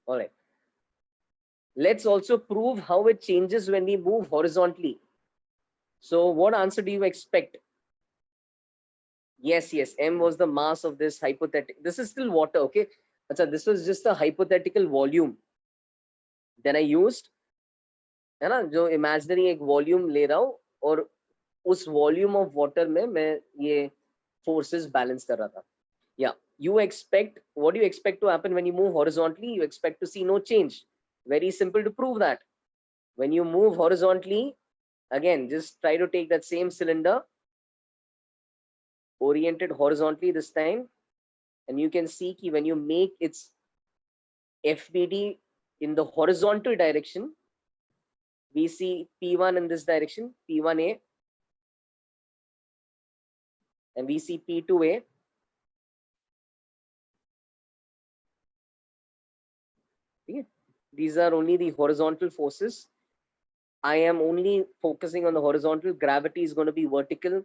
All right. Let's also prove how it changes when we move horizontally. So what answer do you expect? Yes, m was the mass of this hypothetical. This is still water, okay? Achha, this was just a hypothetical volume. Then I used, है ना, जो imaginary एक volume ले रहा हूँ और उस volume of water में मैं ये फोर्सेस बैलेंस कर रहा था. Yeah, you expect, what do you expect to happen when you move horizontally? You expect to see no change. Very simple to prove that. When you move horizontally, again, just try to take that same cylinder, oriented horizontally this time, and you can see ki when you make its FBD in the horizontal direction, we see P1 in this direction, P1A, and we see P2A. These are only the horizontal forces. I am only focusing on the horizontal. Gravity is going to be vertical.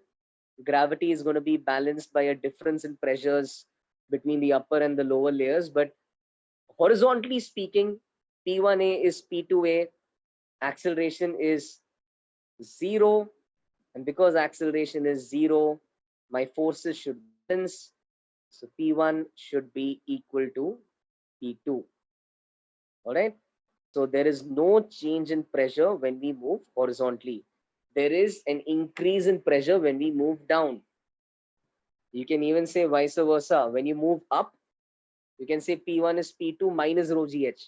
Gravity is going to be balanced by a difference in pressures between the upper and the lower layers. But horizontally speaking, P1A is P2A, acceleration is 0. And because acceleration is 0, my forces should balance. So P1 should be equal to P2. All right. So there is no change in pressure when we move horizontally. There is an increase in pressure when we move down. You can even say vice versa. When you move up, you can say P1 is P2 minus rho GH.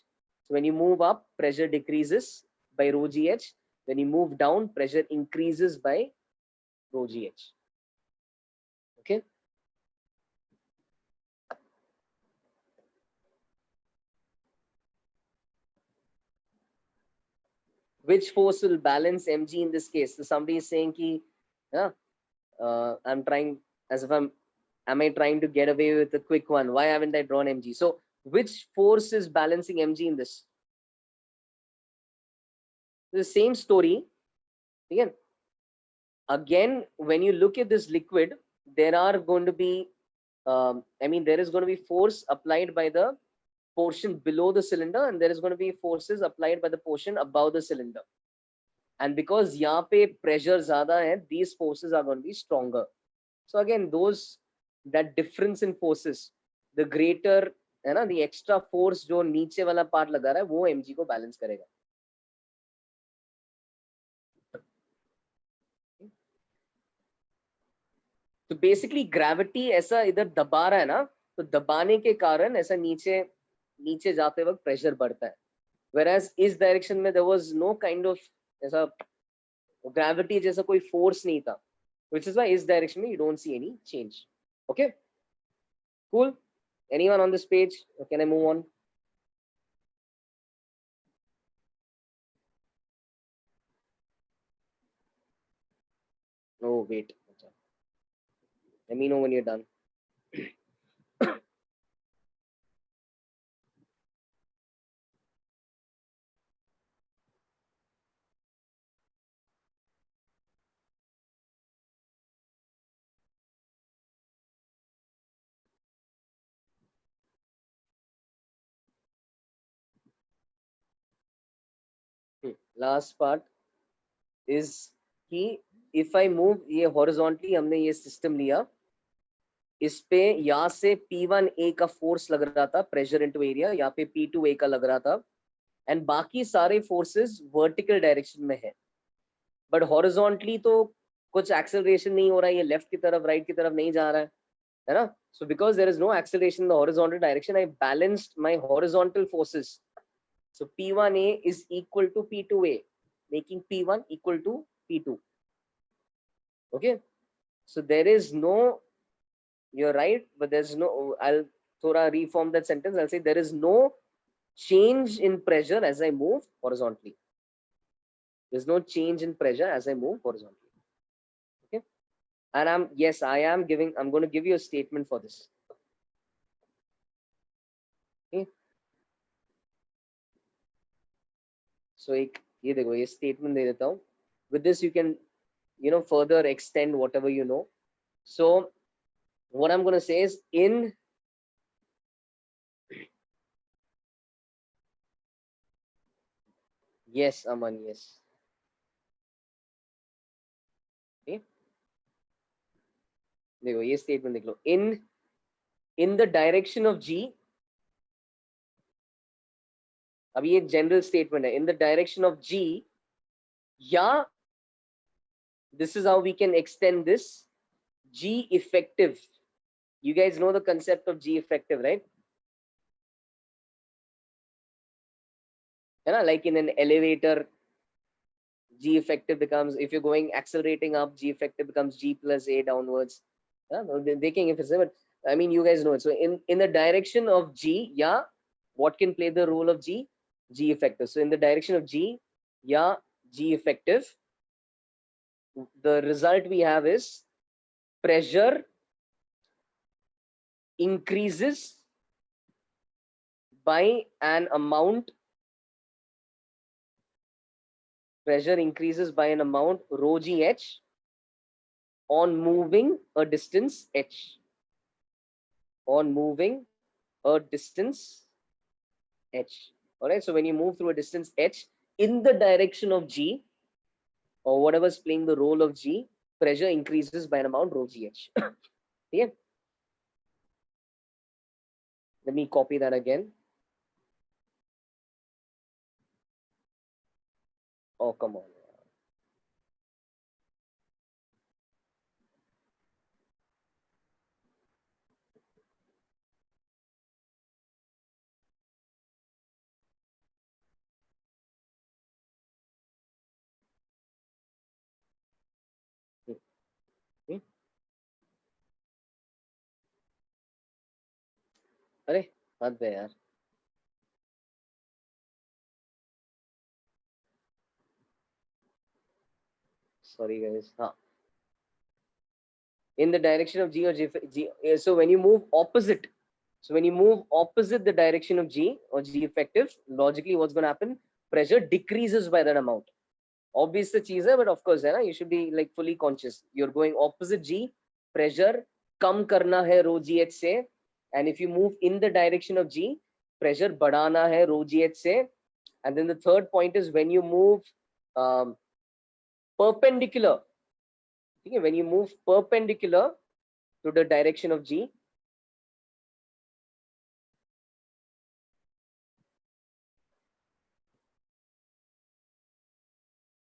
So when you move up, pressure decreases by rho GH. When you move down, pressure increases by rho GH. Okay. Which force will balance mg in this case? So somebody is saying ki, yeah, I'm trying, as if am I trying to get away with a quick one? Why haven't I drawn mg? So which force is balancing mg in this? The same story. Again, when you look at this liquid, there are going to be, there is going to be force applied by the portion below the cylinder, and there is going to be forces applied by the portion above the cylinder. And because यहाँ पे pressure ज़्यादा है, these forces are going to be stronger. So again, that difference in forces, the greater, है ना, the extra force जो नीचे वाला part लगा रहा है, वो mg को balance करेगा. तो बेसिकली ग्रेविटी ऐसा इधर दबा रहा है ना, तो दबाने के कारण ऐसा नीचे नीचे जाते वक्त प्रेशर बढ़ता है. Whereas इस डायरेक्शन में there was no kind of ऐसा ग्रेविटी जैसा कोई फोर्स नहीं था, which is why इस डायरेक्शन में you don't see any change. Okay, cool. Anyone on this page, or can I move on? Oh wait, let me know when you're done. Last part is कि if I move ये horizontally, हमने ये system लिया, इस पे यहाँ से P1A का फोर्स लग रहा था, प्रेशर इनटू एरिया, यहाँ पे P2A का लग रहा था, एंड बाकी सारे फोर्सेस वर्टिकल डायरेक्शन में है. बट हॉरिजॉन्टली तो कुछ एक्सेलरेशन नहीं हो रहा है, ये लेफ्ट की तरफ राइट की तरफ नहीं जा रहा है ना. So because there is no acceleration in the horizontal direction, I balanced my horizontal forces. So P1A is equal to P2A, making P1 equal to P2. Okay, so there is no, you're right, but there's no, I'll thora reform that sentence. I'll say there is no change in pressure as I move horizontally. There's no change in pressure as I move horizontally. Okay, and I'm going to give you a statement for this. Okay, so ये देखो, ये statement दे देता हूँ. With this you can further extend whatever you know. So what I'm going to say is, yes Aman, yes. Okay, देखो ये statement देख लो, in the direction of G, अब ये जनरल स्टेटमेंट है, in the direction of G, या this is how we can extend this G effective. You guys know the concept of G effective, right? You know, like in an elevator, G effective becomes, if you're going accelerating up, G effective becomes G plus A downwards. Yeah, no, they can if it's, but I mean, you guys know it. So in the direction of G, yeah, what can play the role of G? G effective. So in the direction of G, yeah, G effective. The result we have is pressure increases by an amount. Pressure increases by an amount rho gh on moving a distance h. On moving a distance h. All right. So when you move through a distance h in the direction of G, or whatever's playing the role of G, pressure increases by an amount rho gh. Yeah. Let me copy that again. Oh, come on. Hmm? अरे हद है यार. Sorry guys. हाँ. In the direction of G or G. So when you move opposite, so when you move opposite the direction of G or G effective, logically what's going to happen? Pressure decreases by that amount. Obvious the cheese hai, but of course, you should be like fully conscious. You're going opposite G, pressure kam karna hai rho gh se, and if you move in the direction of G, pressure badhana hai rho gh se. And then the third point is when you move perpendicular. Okay, when you move perpendicular to the direction of G,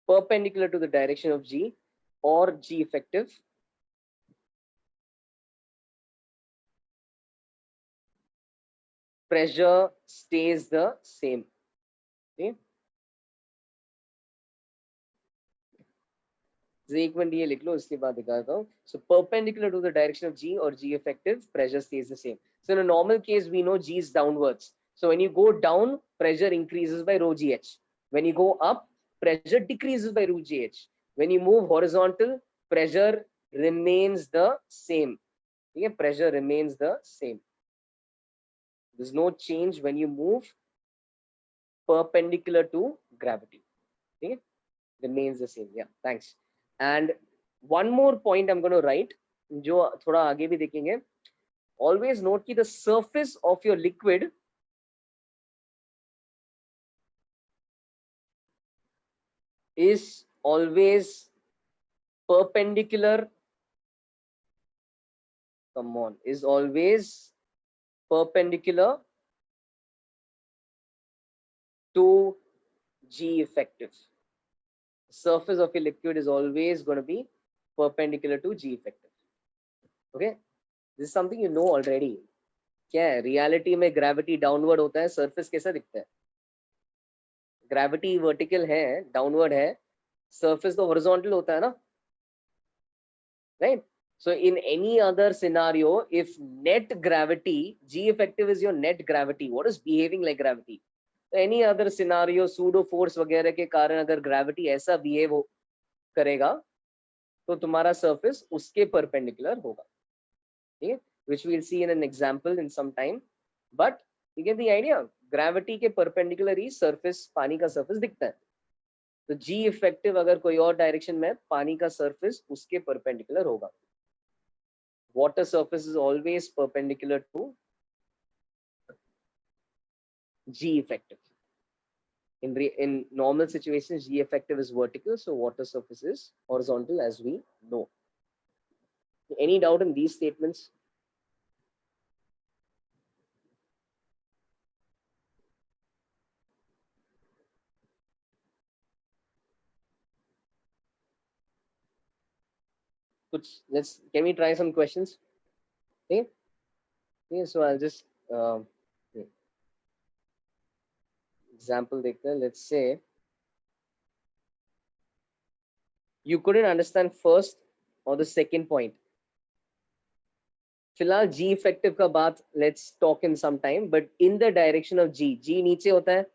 perpendicular to the direction of G or G effective, pressure stays the same. Okay. एक minute ये लिख लो, इसके बाद दिखाता हूँ. So perpendicular to the direction of G or G effective, pressure stays the same. So in a normal case, we know G is downwards. So when you go down, pressure increases by rho gh. When you go up, pressure decreases by rho gh. When you move horizontal, pressure remains the same. Okay, pressure remains the same. There's no change when you move perpendicular to gravity. Okay, remains the same. Yeah, thanks. And one more point I'm going to write, जो थोड़ा आगे भी देखेंगे. Always note कि the surface of your liquid is always perpendicular. Come on, is always perpendicular to G effective. Surface of your liquid is always going to be perpendicular to G effective. Okay, this is something you know already. क्या है, reality में gravity downward होता है, surface कैसा दिखता है? Gravity vertical है, downward है, सरफेस तो हॉरिजॉन्टल होता है ना, right? So in any other scenario, if net gravity, G effective is your net gravity, what is behaving like gravity? Any other scenario, pseudo force वगैरह के कारण अगर gravity ऐसा behave करेगा, तो तुम्हारा surface उसके perpendicular होगा. ठीक है? Which we'll see in an example in some time. But you get the idea. Gravity के perpendicular ही surface, पानी का surface दिखता है. तो G effective अगर कोई और direction में, पानी का surface उसके perpendicular होगा. Water surface is always perpendicular to G effective. In normal situations, G effective is vertical, so water surface is horizontal, as we know. Any doubt in these statements? Can we try some questions? Okay. Okay, so I'll just example देखते हैं. Let's say you couldn't understand first or the second point. फिलहाल G effective का बात let's talk in some time, but in the direction of G नीचे होता है.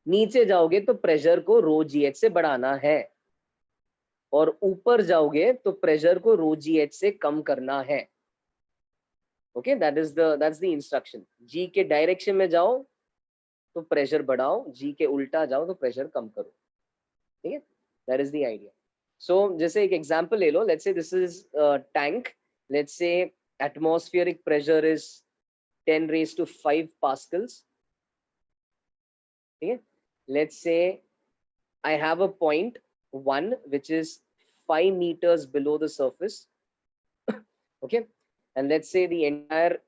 नीचे जाओगे तो प्रेशर को रो GH से बढ़ाना है, और ऊपर जाओगे तो प्रेशर को रो GH से कम करना है. Okay, that's the instruction. G के डायरेक्शन में जाओ तो प्रेशर बढ़ाओ, G के उल्टा जाओ तो प्रेशर कम करो. ठीक है, that is the idea. So जैसे एक एग्जांपल ले लो. Let's say this is a tank. Let's say atmospheric pressure is 10 raised to 5 pascals. ठीक है, let's say I have a point 1 which is 5 meters below the surface. Okay, and let's say the entire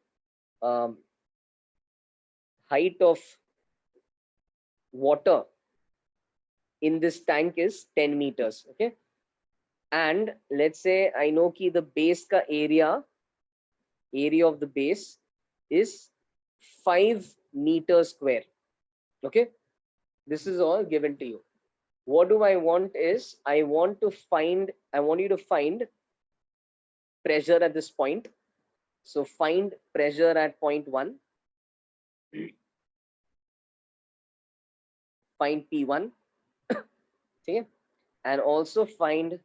height of water in this tank is 10 meters. Okay, and let's say I know कि the base का area of the base is 5 meters square. Okay, this is all given to you. What do I want is I want you to find pressure at this point. So find pressure at point 1, find P1. Okay, and also find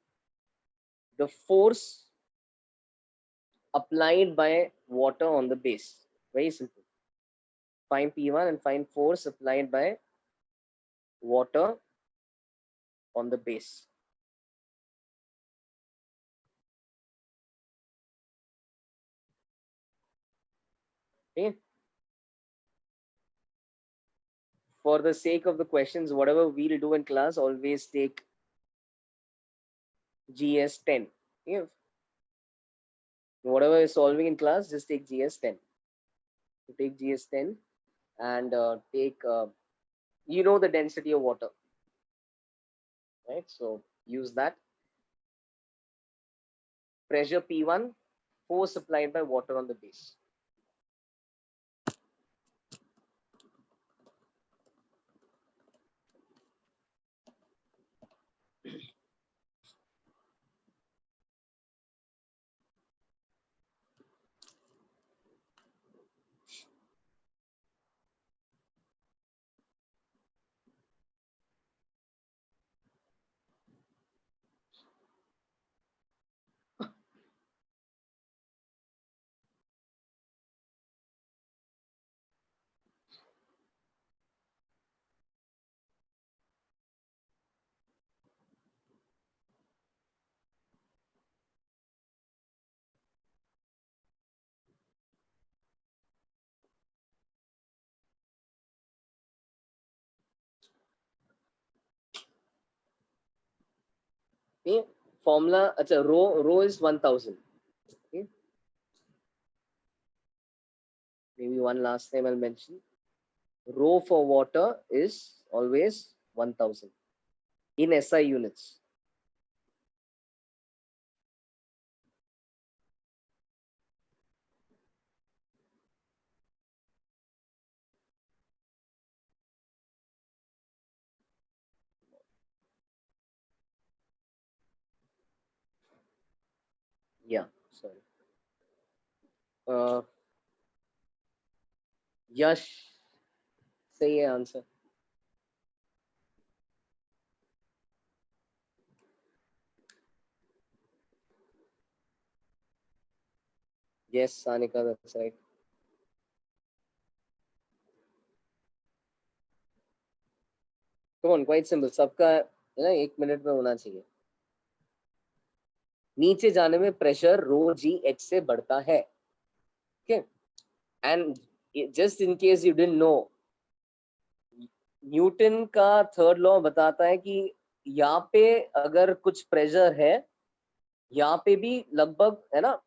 the force applied by water on the base. Very simple. Find P1 and find force applied by water on the base. Okay, for the sake of the questions, whatever we'll do in class, always take GS10. Okay? Whatever is solving in class, just take GS10. So take GS10 and take you know the density of water, right? So use that. Pressure P1, force applied by water on the base. Okay, formula, rho is 1000. Okay, maybe one last time I'll mention. Rho for water is always 1000 in SI units. Yeah, sorry. Yash, say your answer. Yes, Sanika, that's right. Come on, quite simple. सबका है ना 1 minute में होना चाहिए. नीचे जाने में pressure रो जी H से बढ़ता है. Okay, and just in case you didn't know, Newton का थर्ड लॉ बताता है कि यहाँ पे अगर कुछ प्रेशर है, यहाँ पे भी लगभग है ना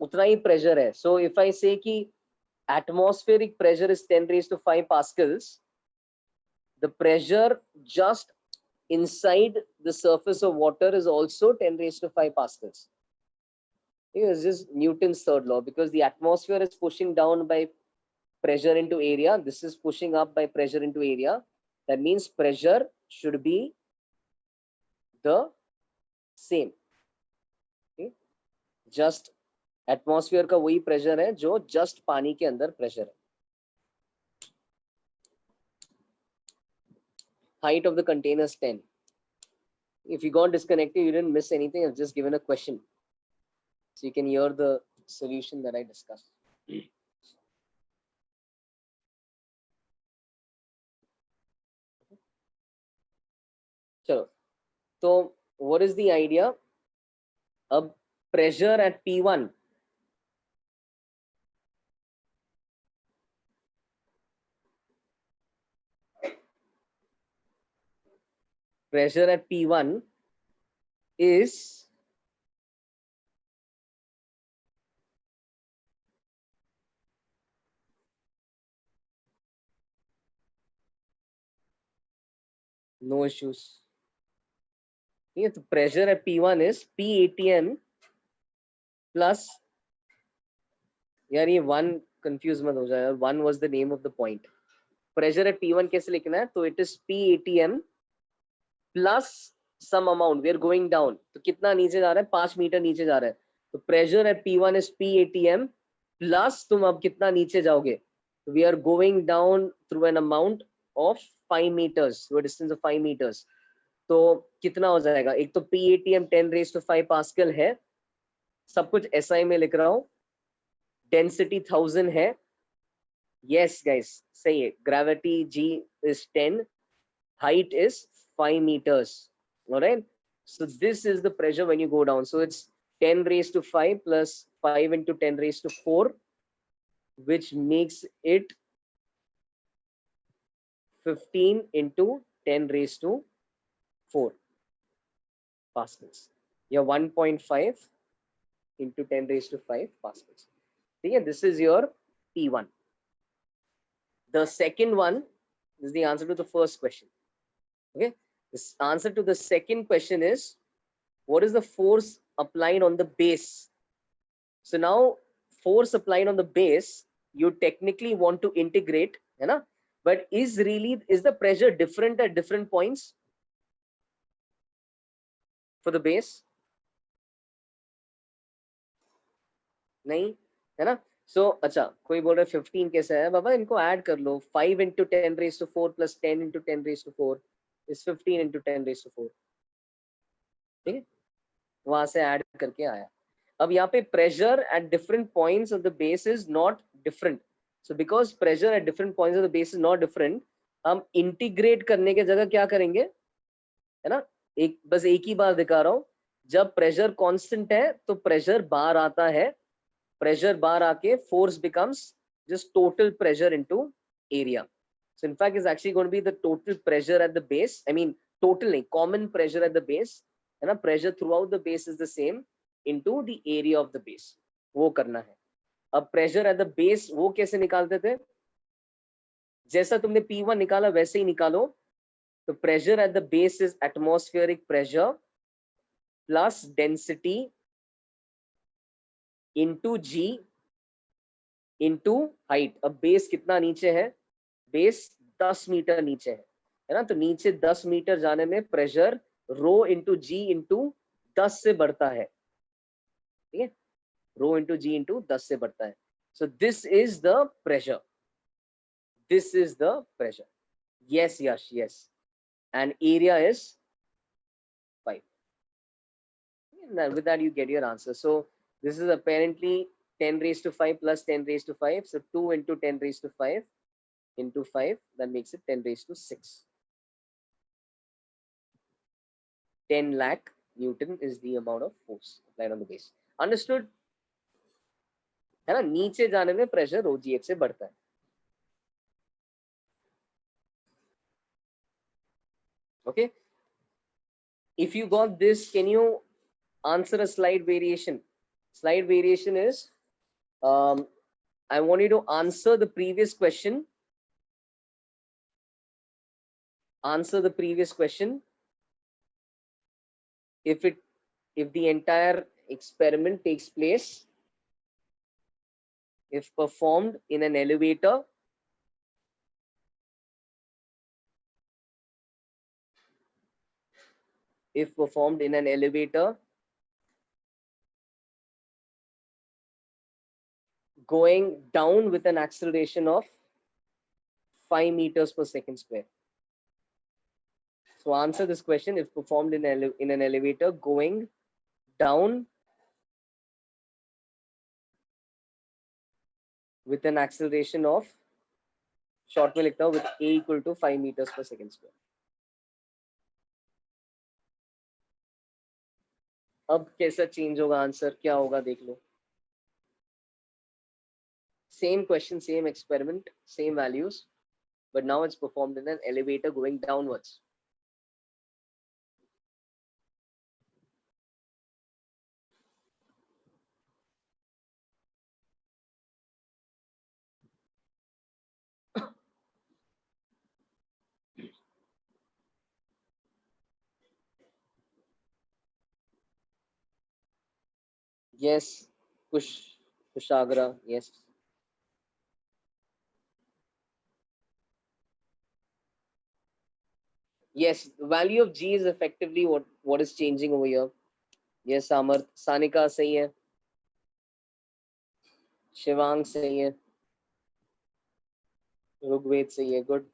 उतना ही प्रेशर है. सो इफ आई से कि atmospheric pressure is 10 raised to 5 pascals, the pressure just inside the surface of water is also 10 raised to 5 pascals. It's just Newton's third law, because the atmosphere is pushing down by pressure into area. This is pushing up by pressure into area. That means pressure should be the same. Okay? Just atmosphere का वही pressure है जो just पानी के अंदर pressure है. Height of the container is 10. If you got disconnected, you didn't miss anything. I've just given a question, so you can hear the solution that I discussed. चलो, तो what is the idea? अब pressure at P1, pressure at P1 is no issues. ठीक है, तो pressure at P1 is P ATM plus, यार ये 1 confuse मत हो जाए यार, 1 was the name of the point. Pressure at P1 कैसे लिखना है? तो it is P ATM plus some amount. We are going down. तो कितना नीचे जा रहा है? 5 मीटर नीचे जा रहा है. तो pressure at P1 is P ATM plus तुम अब कितना नीचे जाओगे? We are going down through an amount of 5 meters, through a distance of 5 meters. तो कितना हो जाएगा? एक तो P ATM 10 raised to 5 Pascal है, सब कुछ SI में लिख रहा हूँ. Density 1000 है. Yes guys, सही है. Gravity G is 10. Height is 5 meters. All right. So this is the pressure when you go down. So it's 10 raised to 5 plus 5 into 10 raised to 4, which makes it 15 into 10 raised to 4 pascals. Yeah, 1.5 into 10 raised to 5 pascals. So yeah, this is your P1. The second one is the answer to the first question. Okay. This answer to the second question is, what is the force applied on the base? So now force applied on the base, you technically want to integrate, है ना? But is the pressure different at different points for the base? नहीं, है ना? So अच्छा, कोई बोल रहा है 15 कैसा है? बाबा इनको ऐड कर लो. 5 into 10 raised to 4 plus 10 into 10 raised to 4 is 15 into 10 raised to 4. ठीक है, वहां से ऐड करके आया. अब यहाँ पे pressure at different points of the base is not different. So because pressure at different points of the base is not different, हम integrate करने के जगह क्या करेंगे, है ना? बस एक ही बार दिखा रहा हूँ. जब pressure constant है तो pressure बाहर आता है. Pressure बाहर आके force becomes just total pressure into area. So in fact, it's actually going to be the total pressure at the base. I mean, totally common pressure at the base, है ना? Pressure throughout the base is the same into the area of the base. वो करना है. अब pressure at the base वो कैसे निकालते थे? जैसा तुमने P1 निकाला वैसे ही निकालो. तो pressure at the base is atmospheric pressure plus density into G into height. अब base कितना नीचे है? Base 10 मीटर नीचे है ना? तो नीचे 10 मीटर जाने में pressure rho into G into 10 से बढ़ता है. ठीक है, rho into G into 10 से बढ़ता है. So this is the pressure. This is the pressure. Yes, Yash, yes. And area is 5. And with that you get your answer. So this is apparently 10 raised to 5 plus 10 raised to 5. So 2 into 10 raised to 5 into 5, that makes it 10 raised to 6. 10 lakh Newton is the amount of force applied on the base. Understood? है ना? नीचे जाने में pressure rho gh से बढ़ता है. Okay. If you got this, can you answer a slide variation? Slide variation is, I want you to answer the previous question. Answer the previous question. If the entire experiment takes place if performed in an elevator going down with an acceleration of 5 meters per second square. So answer this question: if performed in an elevator going down with an acceleration of, short में लिखता हूँ, with a equal to 5 meters per second square. अब कैसा change होगा answer, क्या होगा देख लो. Same question, same experiment, same values, but now it's performed in an elevator going downwards. Yes, Kushagra, yes. Yes, the value of G is effectively what is changing over here. Yes, Samarth. Sanika सही है. शिवांग सही है. ऋग्वेद सही है. Good.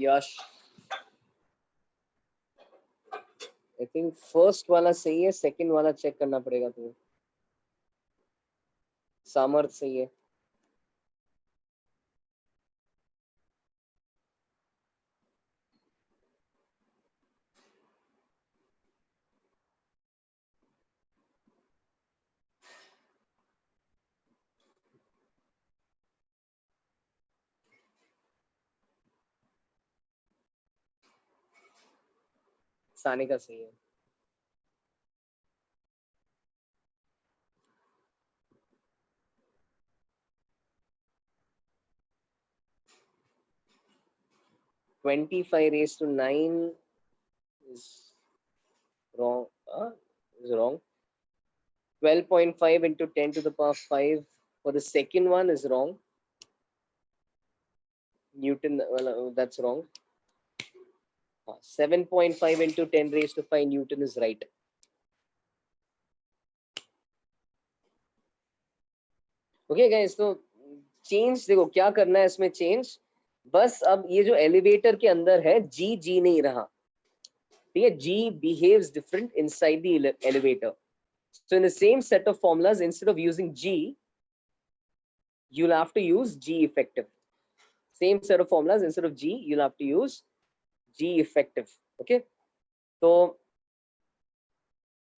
Yash, I think first वाला सही है, second वाला चेक करना पड़ेगा तुम्हें. सामर्थ सही है. सानिका सही है. (25 raised to 9) is wrong. Is wrong. 12.5 into 10 to the power 5 for the second one is wrong. Newton, well, that's wrong. 7.5 into 10 raised to 5 Newton is right. Okay guys, तो चेंज देखो क्या करना है इसमें. चेंज बस अब ये जो एलिवेटर के अंदर है, जी जी नहीं रहा. ठीक है, G behaves different inside the elevator. So in the same set of formulas, instead of using G, you'll have to use G effective. Same set of formulas, instead of G, you'll have to use G effective. Okay. So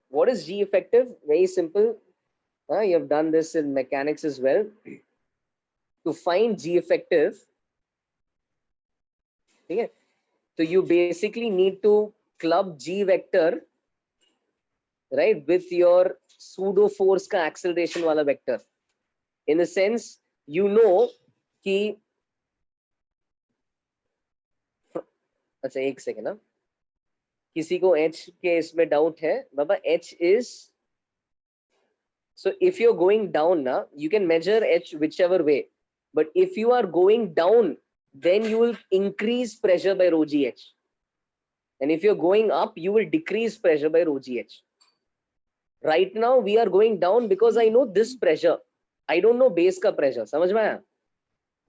what is G effective? Very simple. You have done this in mechanics as well. To find G effective, okay, so you basically need to club G vector, right, with your pseudo force का acceleration वाला vector. In the sense, you know कि, अच्छा एक second ना, किसी को H के इसमें डाउट है बाबा. H is, so if you're going down now, you can measure H whichever way, but if you are going down, then you will increase pressure by rho gh, and if you're going up, you will decrease pressure by rho gh. Right now we are going down because I know this pressure, I don't know base का pressure. समझ में आया?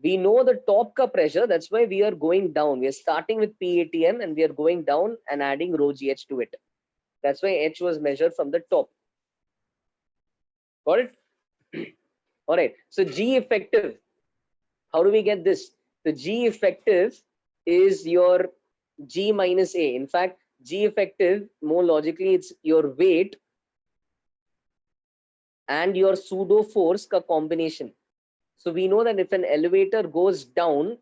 We know the top का pressure, that's why we are going down. We are starting with PATM and we are going down and adding rho gh to it. That's why H was measured from the top. Got it? All right. So G effective, how do we get this? The G effective is your G minus A. In fact, G effective, more logically, it's your weight and your pseudo force का combination. So we know that if an elevator goes down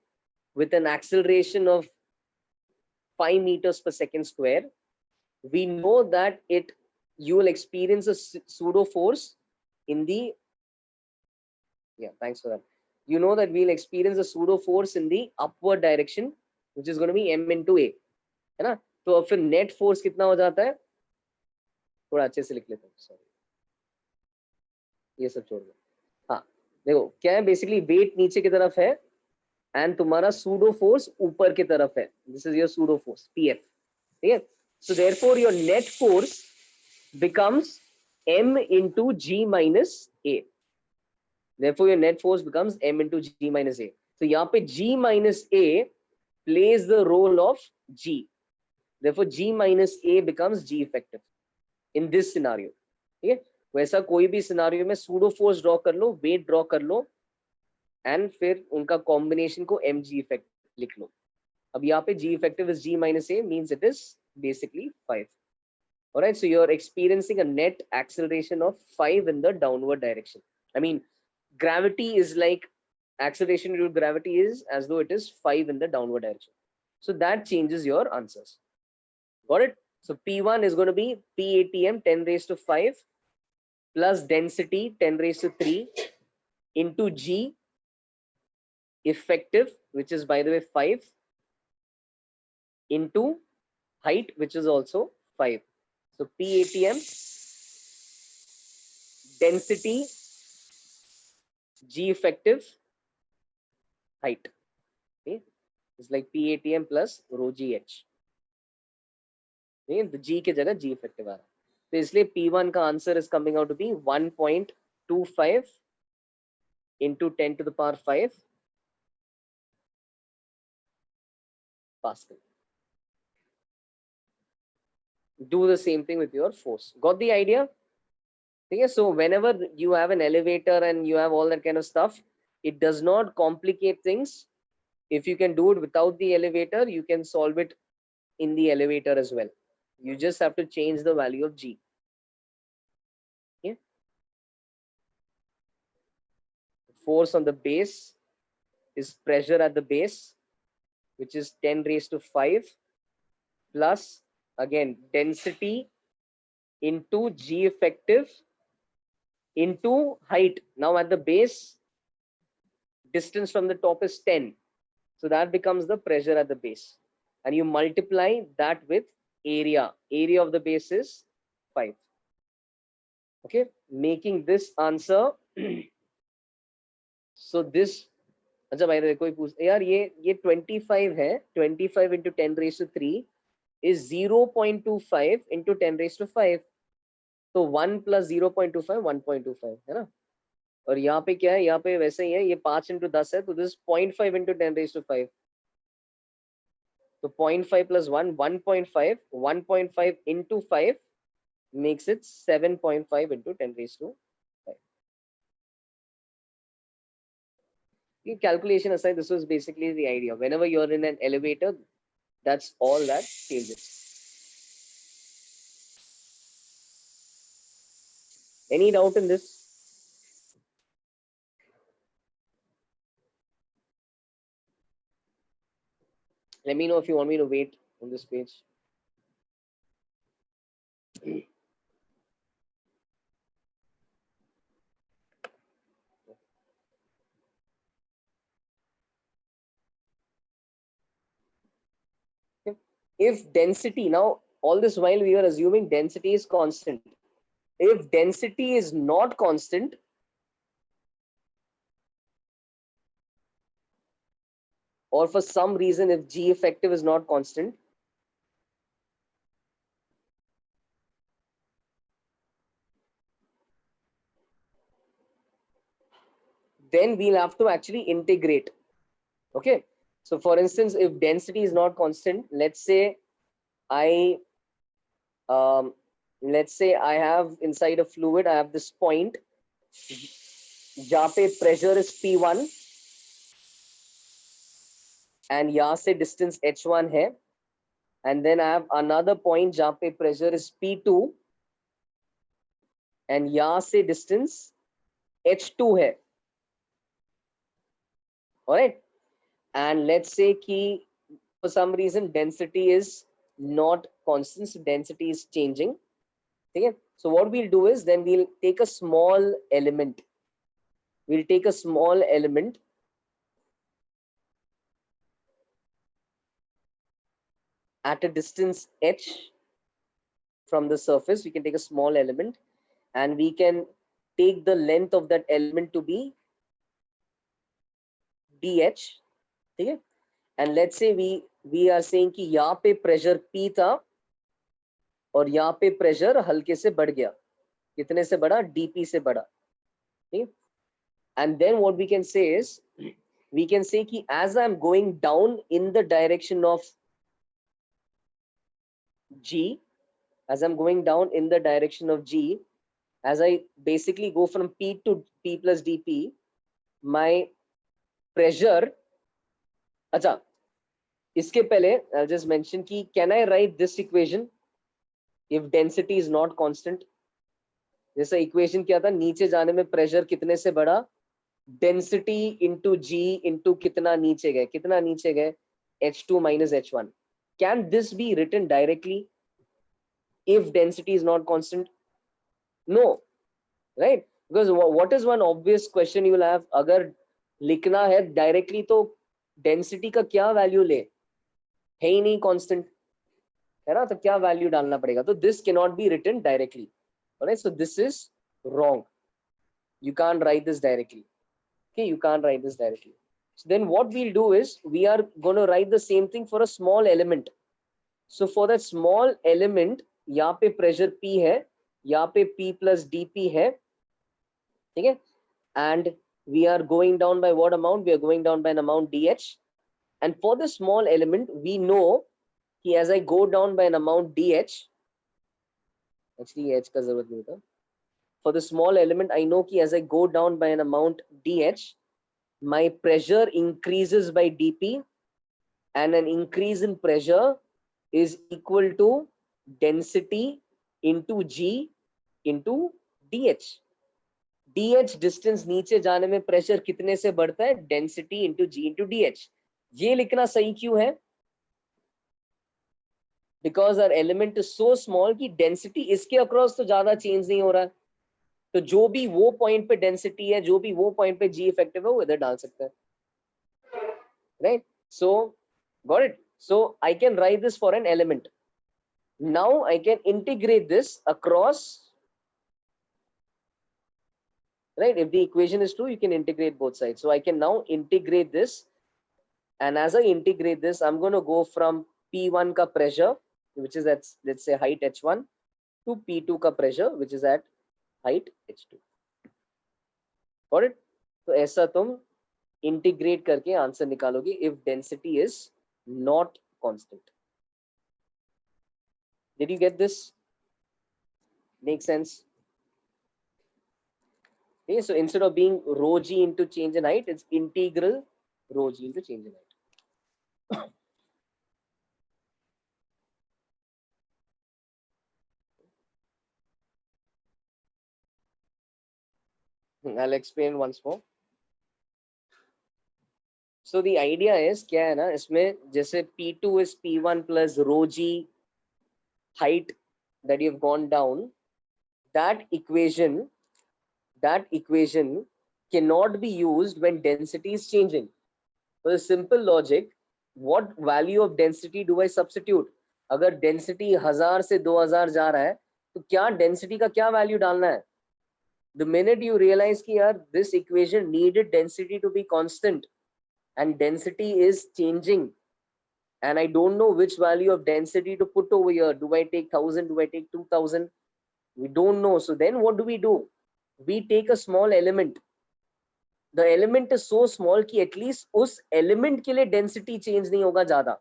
with an acceleration of 5 meters per second square, we know that you will experience a pseudo force in the, yeah, thanks for that. You know that we'll experience a pseudo force in the upward direction, which is going to be m into a, है ना? तो फिर net force कितना हो जाता है? थोड़ा अच्छे से लिख लेता हूँ, सॉरी, ये सब छोड़ दो. हाँ, देखो क्या है, बेसिकली वेट नीचे की तरफ है एंड तुम्हारा सूडो फोर्स ऊपर की तरफ है. This is your pseudo force PF. ठीक है. So therefore your net force becomes m into g minus a. Therefore your net force becomes m into g minus a. So यहाँ पे g minus a plays the role of g. Therefore g minus a becomes g effective in this scenario. ठीक है. वैसा कोई भी scenario में pseudo force draw कर लो, wait draw कर लो एंड फिर उनका कॉम्बिनेशन को mg इफेक्ट लिख लो. अब यहाँ पे g effective is g minus a means it is basically 5. All right, so you're experiencing a net acceleration of 5 in the downward direction. I mean, gravity is like, acceleration due to gravity is as though it is 5 in the downward direction. So that changes your answers. Got it? So P1 is going to be PATM 10 raised to 5 plus density 10 raised to 3 into G effective, which is by the way 5, into height, which is also 5. So PATM density G effective height. Okay, it's like PATM plus rho GH. The G के जगह G effective आ रहा है, तो इसलिए P1 का answer is coming out to be 1.25 into 10 to the power 5 Pascal. Do the same thing with your force. Got the idea? Okay, so whenever you have an elevator and you have all that kind of stuff, it does not complicate things. If you can do it without the elevator, you can solve it in the elevator as well. You just have to change the value of G. Okay. Force on the base is pressure at the base, which is 10 raised to 5 plus again density into G effective into height. Now at the base, distance from the top is 10. So that becomes the pressure at the base. And you multiply that with area. Area of the base is 5. Okay, making this answer. So this, अच्छा भाई देखो कोई पूछ यार ये 25 है, 25 into 10 raised to 3 is 0.25 into 10 raised to 5. तो 1 plus 0.25 1.25 है ना. और यहाँ पे क्या है, यहाँ पे वैसे ही है, ये 5 into 10 है, तो this 0.5 into 10 raised to 5. So 0.5 plus 1, 1.5, 1.5 into 5 makes it 7.5 into 10 raised to 5. In calculation aside, this was basically the idea. Whenever you're in an elevator, that's all that changes. Any doubt in this? Let me know if you want me to wait on this page. If density, now all this while we are assuming density is constant. If density is not constant, or for some reason if G effective is not constant, then we'll have to actually integrate. Okay, so for instance, if density is not constant, let's say I have inside a fluid, I have this point जहाँ पे pressure is P1 and यहाँ से distance H1 है, and then I have another point जहाँ पे pressure is P2 and यहां से distance h2 है, ऑलराइट, एंड लेट्स से कि for some reason density is not constant, so density is changing. Okay, so what we'll do is then we'll take a small element, at a distance h from the surface. We can take a small element and we can take the length of that element to be dh. Okay, and let's say we are saying कि यहाँ पे pressure P था और यहाँ पे pressure हल्के से बढ़ गया, कितने से बढ़ा, dP से बढ़ा. Okay, and then what we can say is we can say कि as I'm going down in the direction of G, as I'm going down in the direction of G, as I basically go from P to P plus dP, my pressure, अच्छा, इसके पहले I'll just mention कि can I write this equation if density is not constant? जैसा equation क्या था, नीचे जाने में प्रेशर कितने से बढ़ा, डेंसिटी इंटू जी इंटू कितना नीचे गए, h2 minus h1. Can this be written directly if density is not constant? No, right? Because what is one obvious question you will have, अगर लिखना है डायरेक्टली तो डेंसिटी का क्या वैल्यू ले, है ही नहीं कांस्टेंट, है ना, तो क्या वैल्यू डालना पड़ेगा, तो this can not be written directly. Alright, so this is wrong. You can't write this directly. Okay, you can't write this directly. So then what we'll do is we are going to write the same thing for a small element. So for that small element, यहाँ पे pressure P है, यहाँ पे P plus dP है, ठीक है, and we are going down by what amount? We are going down by an amount dH. And for the small element, we know कि as I go down by an amount dH, actually H का जरूरत नहीं था. For the small element, I know कि as I go down by an amount dH, my pressure increases by dP, and an increase in pressure is equal to density into G into dH. dH distance नीचे जाने में pressure कितने से बढ़ता है, density into G into dH. ये लिखना सही क्यों है, because our element is so small कि density इसके across तो ज्यादा change नहीं हो रहा है, तो जो भी वो पॉइंट पे डेंसिटी है, जो भी वो पॉइंट पे जी इफेक्टिव है, वो इधर डाल सकते हैं, right? So got it. So I can write this for an element. Now I can integrate this across, right? If the equation is true, you can integrate both sides. So I can now integrate this, and as I integrate this, I'm going to go from P1 ka pressure, which is at, let's say, height h1, to P2 ka pressure, which is at height h2. Got it? तो ऐसा तुम integrate करके answer निकालोगे if density is not constant. Did you get this? Make sense? Okay, so instead of being rho g into change in height, it's integral rho g into change in height. I'll explain once more. So the idea is क्या है ना, इसमें जैसे P2 is P1 plus rho g height that you've gone down, that equation cannot be used when density is changing. For the simple logic, what value of density do I substitute? अगर density 1000 से 2000 जा रहा है, तो क्या density का क्या value डालना है? The minute you realize कि यार this equation needed density to be constant and density is changing, and I don't know which value of density to put over here. Do I take 1000? Do I take 2000? We don't know. So then what do? We take a small element. The element is so small कि at least उस element के लिए density change नहीं होगा ज्यादा.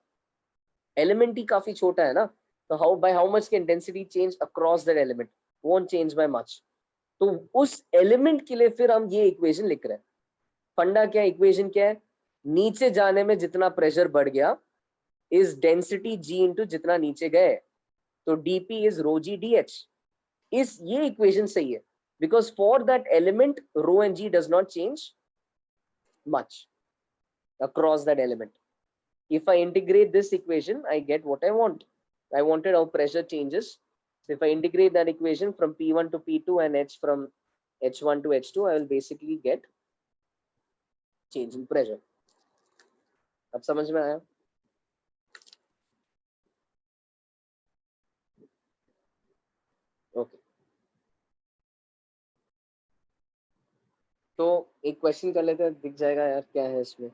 Element ही काफी छोटा है ना, तो by how much can density change across that element? Won't change by much. तो उस element के लिए फिर हम ये equation लिख रहे हैं. फंडा क्या, equation क्या है, नीचे जाने में जितना pressure बढ़ गया is density G into जितना नीचे गए, तो dP is rho G dH. ये equation सही है. because for that element, rho and g does not change much across that element. If I integrate this equation, I get what I want. I wanted how pressure changes. So if I integrate that equation from P1 to P2 and H from H1 to H2, I will basically get change in pressure. अब समझ में आया? Okay. तो एक question कर लेते हैं, दिख जाएगा यार क्या है इसमें.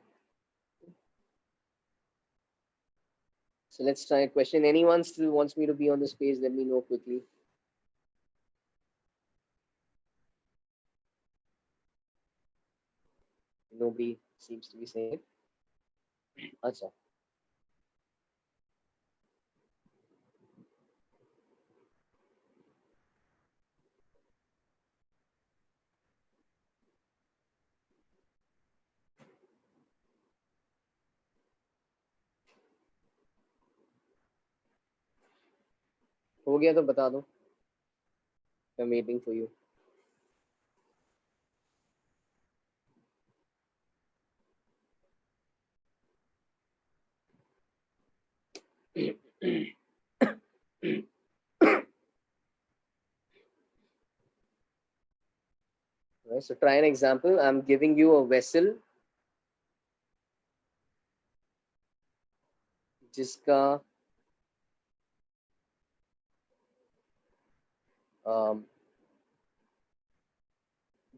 So let's try a question. Anyone still wants me to be on this page, let me know quickly. Nobody seems to be saying it. अच्छा. हो गया तो बता दो. I'm waiting for you. Right, so try an example. I'm giving you a vessel जिसका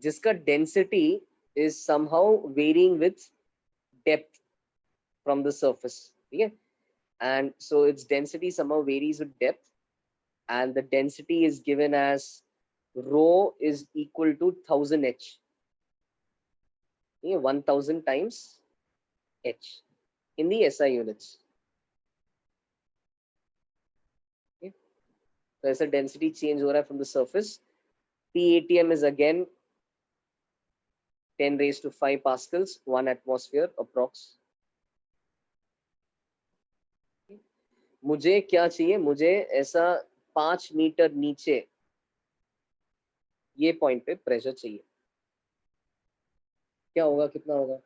जिसका density is somehow varying with depth from the surface. Okay? And so its density somehow varies with depth, and the density is given as rho is equal to 1000 H. Okay? 1000 times H in the SI units. Okay? So as a density change हो रहा है from the surface. PATM is again 10 raised to 5 pascals, 1 atmosphere approx. मुझे क्या चाहिए? मुझे ऐसा 5 metre नीचे ये पॉइंट पे प्रेशर चाहिए. क्या होगा? कितना होगा?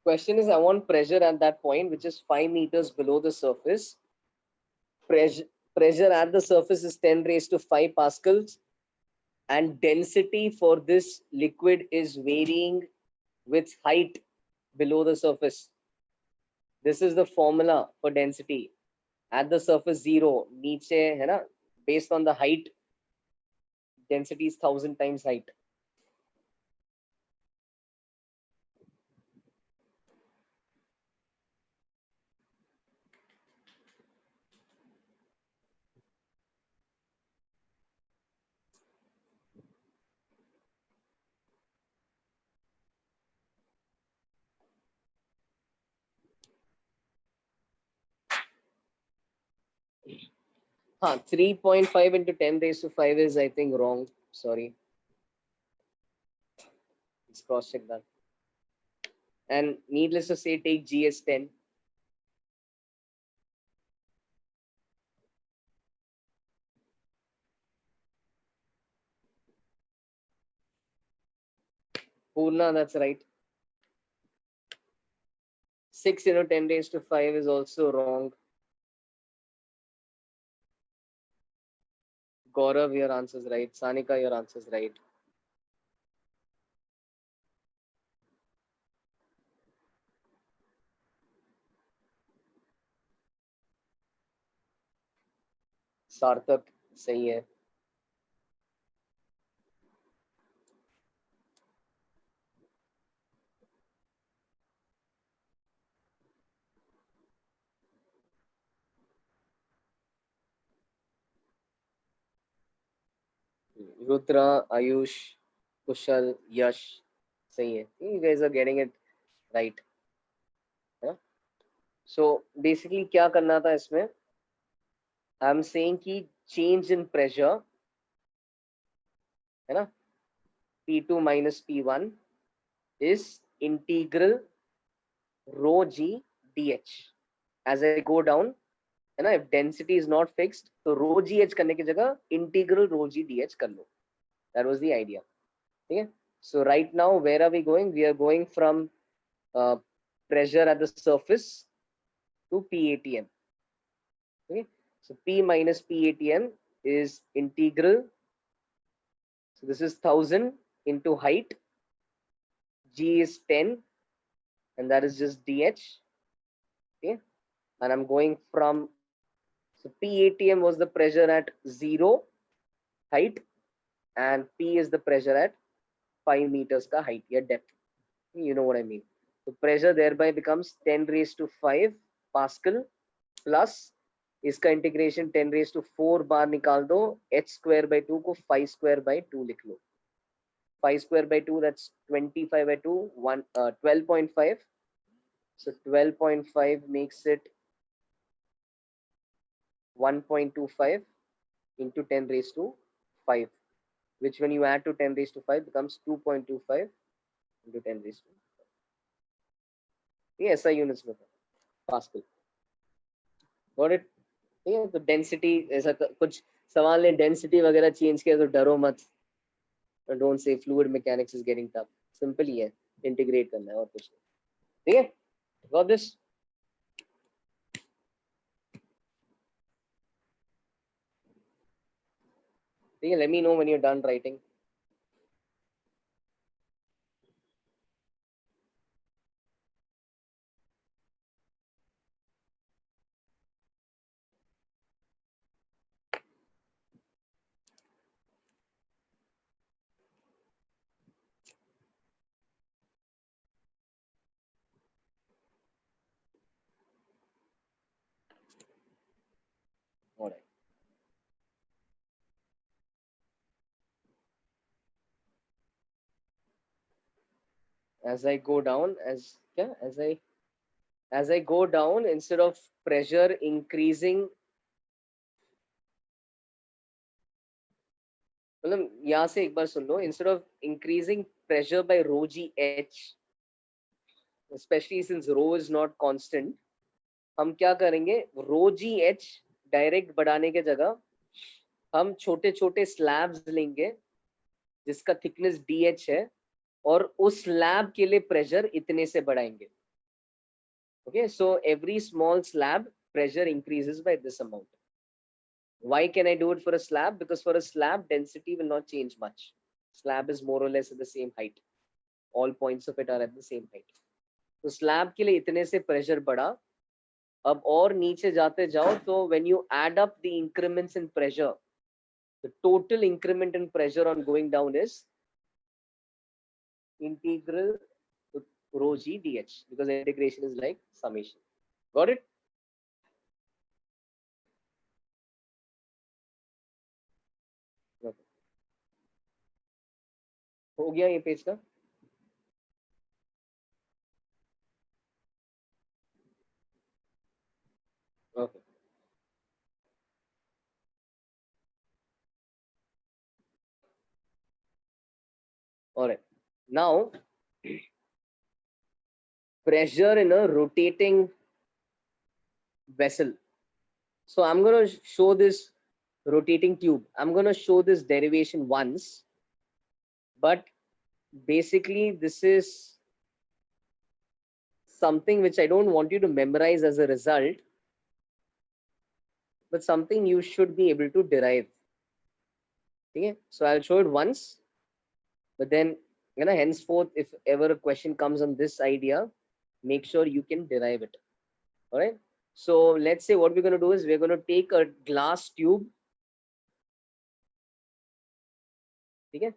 Question is, I want pressure at that point, which is 5 meters below the surface. Pressure at the surface is 10 raised to 5 pascals, and density for this liquid is varying with height below the surface. This is the formula for density. At the surface 0, नीचे है ना, based on the height, density is 1000 times height. Huh, 3.5 into 10 raised to 5 is, I think, wrong. Sorry. Let's cross check that. And needless to say, take GS 10. Purna, that's right. 6 into 10 raised to 5 is also wrong. Gaurav, your answer is right. Sanika, your answer is right. सार्थक सही है. Rudra, Ayush, Kushal, Yash. सही है. You guys are getting it right. है? So basically क्या करना था इसमें? I'm saying कि change in pressure, है ना? P2 minus P1 is integral rho g dh. As I go down, है ना, if density is not fixed, तो rho gh करने की जगह integral rho g dh कर लो. That was the idea. Okay. So right now, where are we going? We are going from pressure at the surface to PATM. Okay. So P minus PATM is integral. So this is 1000 into height. G is 10, and that is just dh. Okay. And I'm going from, so PATM was the pressure at 0 height, and P is the pressure at 5 meters ka height, yeah, depth. You know what I mean. So pressure thereby becomes 10 raised to 5 Pascal plus इसका integration 10 raised to 4 बार निकाल दो, h square by 2 को 5 square by 2 लिख लो. 5 square by 2, that's 25 by 2, 12.5. So 12.5 makes it 1.25 into 10 raised to 5, which when you add to 10 raised to 5 becomes 2.25 into 10 raised to 5. ये SI units में था, Pascal. Got it? ठीक है, तो density ऐसा कुछ सवाल ने डेंसिटी वगैरह चेंज किया तो डरो मत. Don't say fluid mechanics is getting tough. Simple ही है, इंटीग्रेट करना है और कुछ नहीं. ठीक है, गॉट दिस. ठीक है, let me know when you are done writing. All right. As I go down, as I go down, instead of pressure increasing, मतलब यहाँ से एक बार सुन लो, instead of increasing pressure by rho g h, especially since rho is not constant, हम क्या करेंगे, rho g h direct बढ़ाने के जगह हम छोटे छोटे स्लैब्स लेंगे जिसका थिकनेस dh है, और उस स्लैब के लिए प्रेशर इतने से बढ़ाएंगे. Okay, so every small slab pressure increases by this amount. Why can I do it for a slab? Because for a slab, density will not change much. Slab is more or less at the same height. All points of it are at the same height. तो slab के लिए इतने से pressure बढ़ा. अब और नीचे जाते जाओ तो when you add up the increments in pressure, the total increment in pressure on going down is integral rho g dh, because integration is like summation. Got it? हो गया ये पेज का. Okay. All right. Now, pressure in a rotating vessel. So I'm going to show this rotating tube. I'm going to show this derivation once, but basically this is something which I don't want you to memorize as a result, but something you should be able to derive. Okay? So I'll show it once, but then henceforth, if ever a question comes on this idea, make sure you can derive it. All right. So let's say what we're going to do is we're going to take a glass tube. Okay,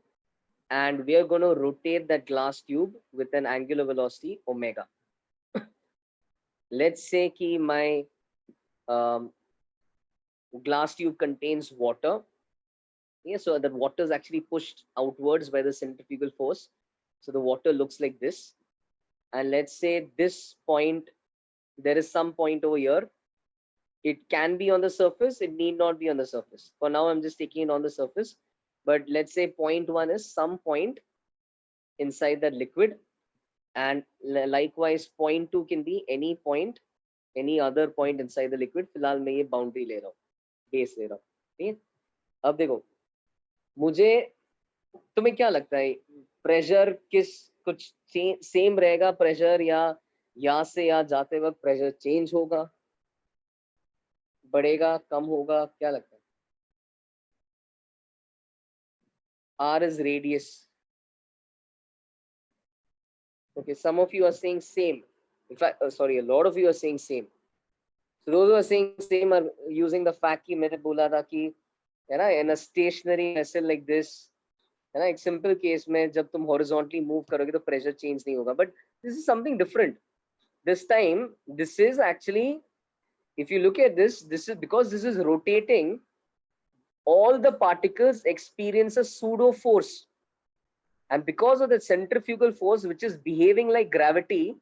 and we are going to rotate that glass tube with an angular velocity omega. Let's say कि my glass tube contains water. Yeah, so the water is actually pushed outwards by the centrifugal force. So the water looks like this. And let's say this point, there is some point over here. It can be on the surface, it need not be on the surface. For now, I'm just taking it on the surface. But let's say point one is some point inside the liquid. And likewise, point two can be any point, any other point inside the liquid. फिलहाल मैं ये boundary ले रहा हूँ, base ले रहा हूँ. ठीक है? अब देखो, मुझे तुम्हें क्या लगता है प्रेशर किस कुछ सेम रहेगा प्रेशर, या यहाँ से यहाँ जाते वक्त प्रेशर चेंज होगा, बढ़ेगा, कम होगा, क्या लगता है? R is radius. Okay, some of you are saying same. In fact, sorry, a lot of you are saying same. So those who are saying same are using the fact कि मैंने बोला था कि है ना, in a stationary vessel like this, है ना, एक सिंपल केस में जब तुम हॉरिजॉन्टली मूव करोगे तो प्रेशर चेंज नहीं होगा. But this is something different. This time, this is actually, if you look at this, this is because this is rotating, all the particles experience a pseudo force. And because of the centrifugal force, which is behaving like gravity,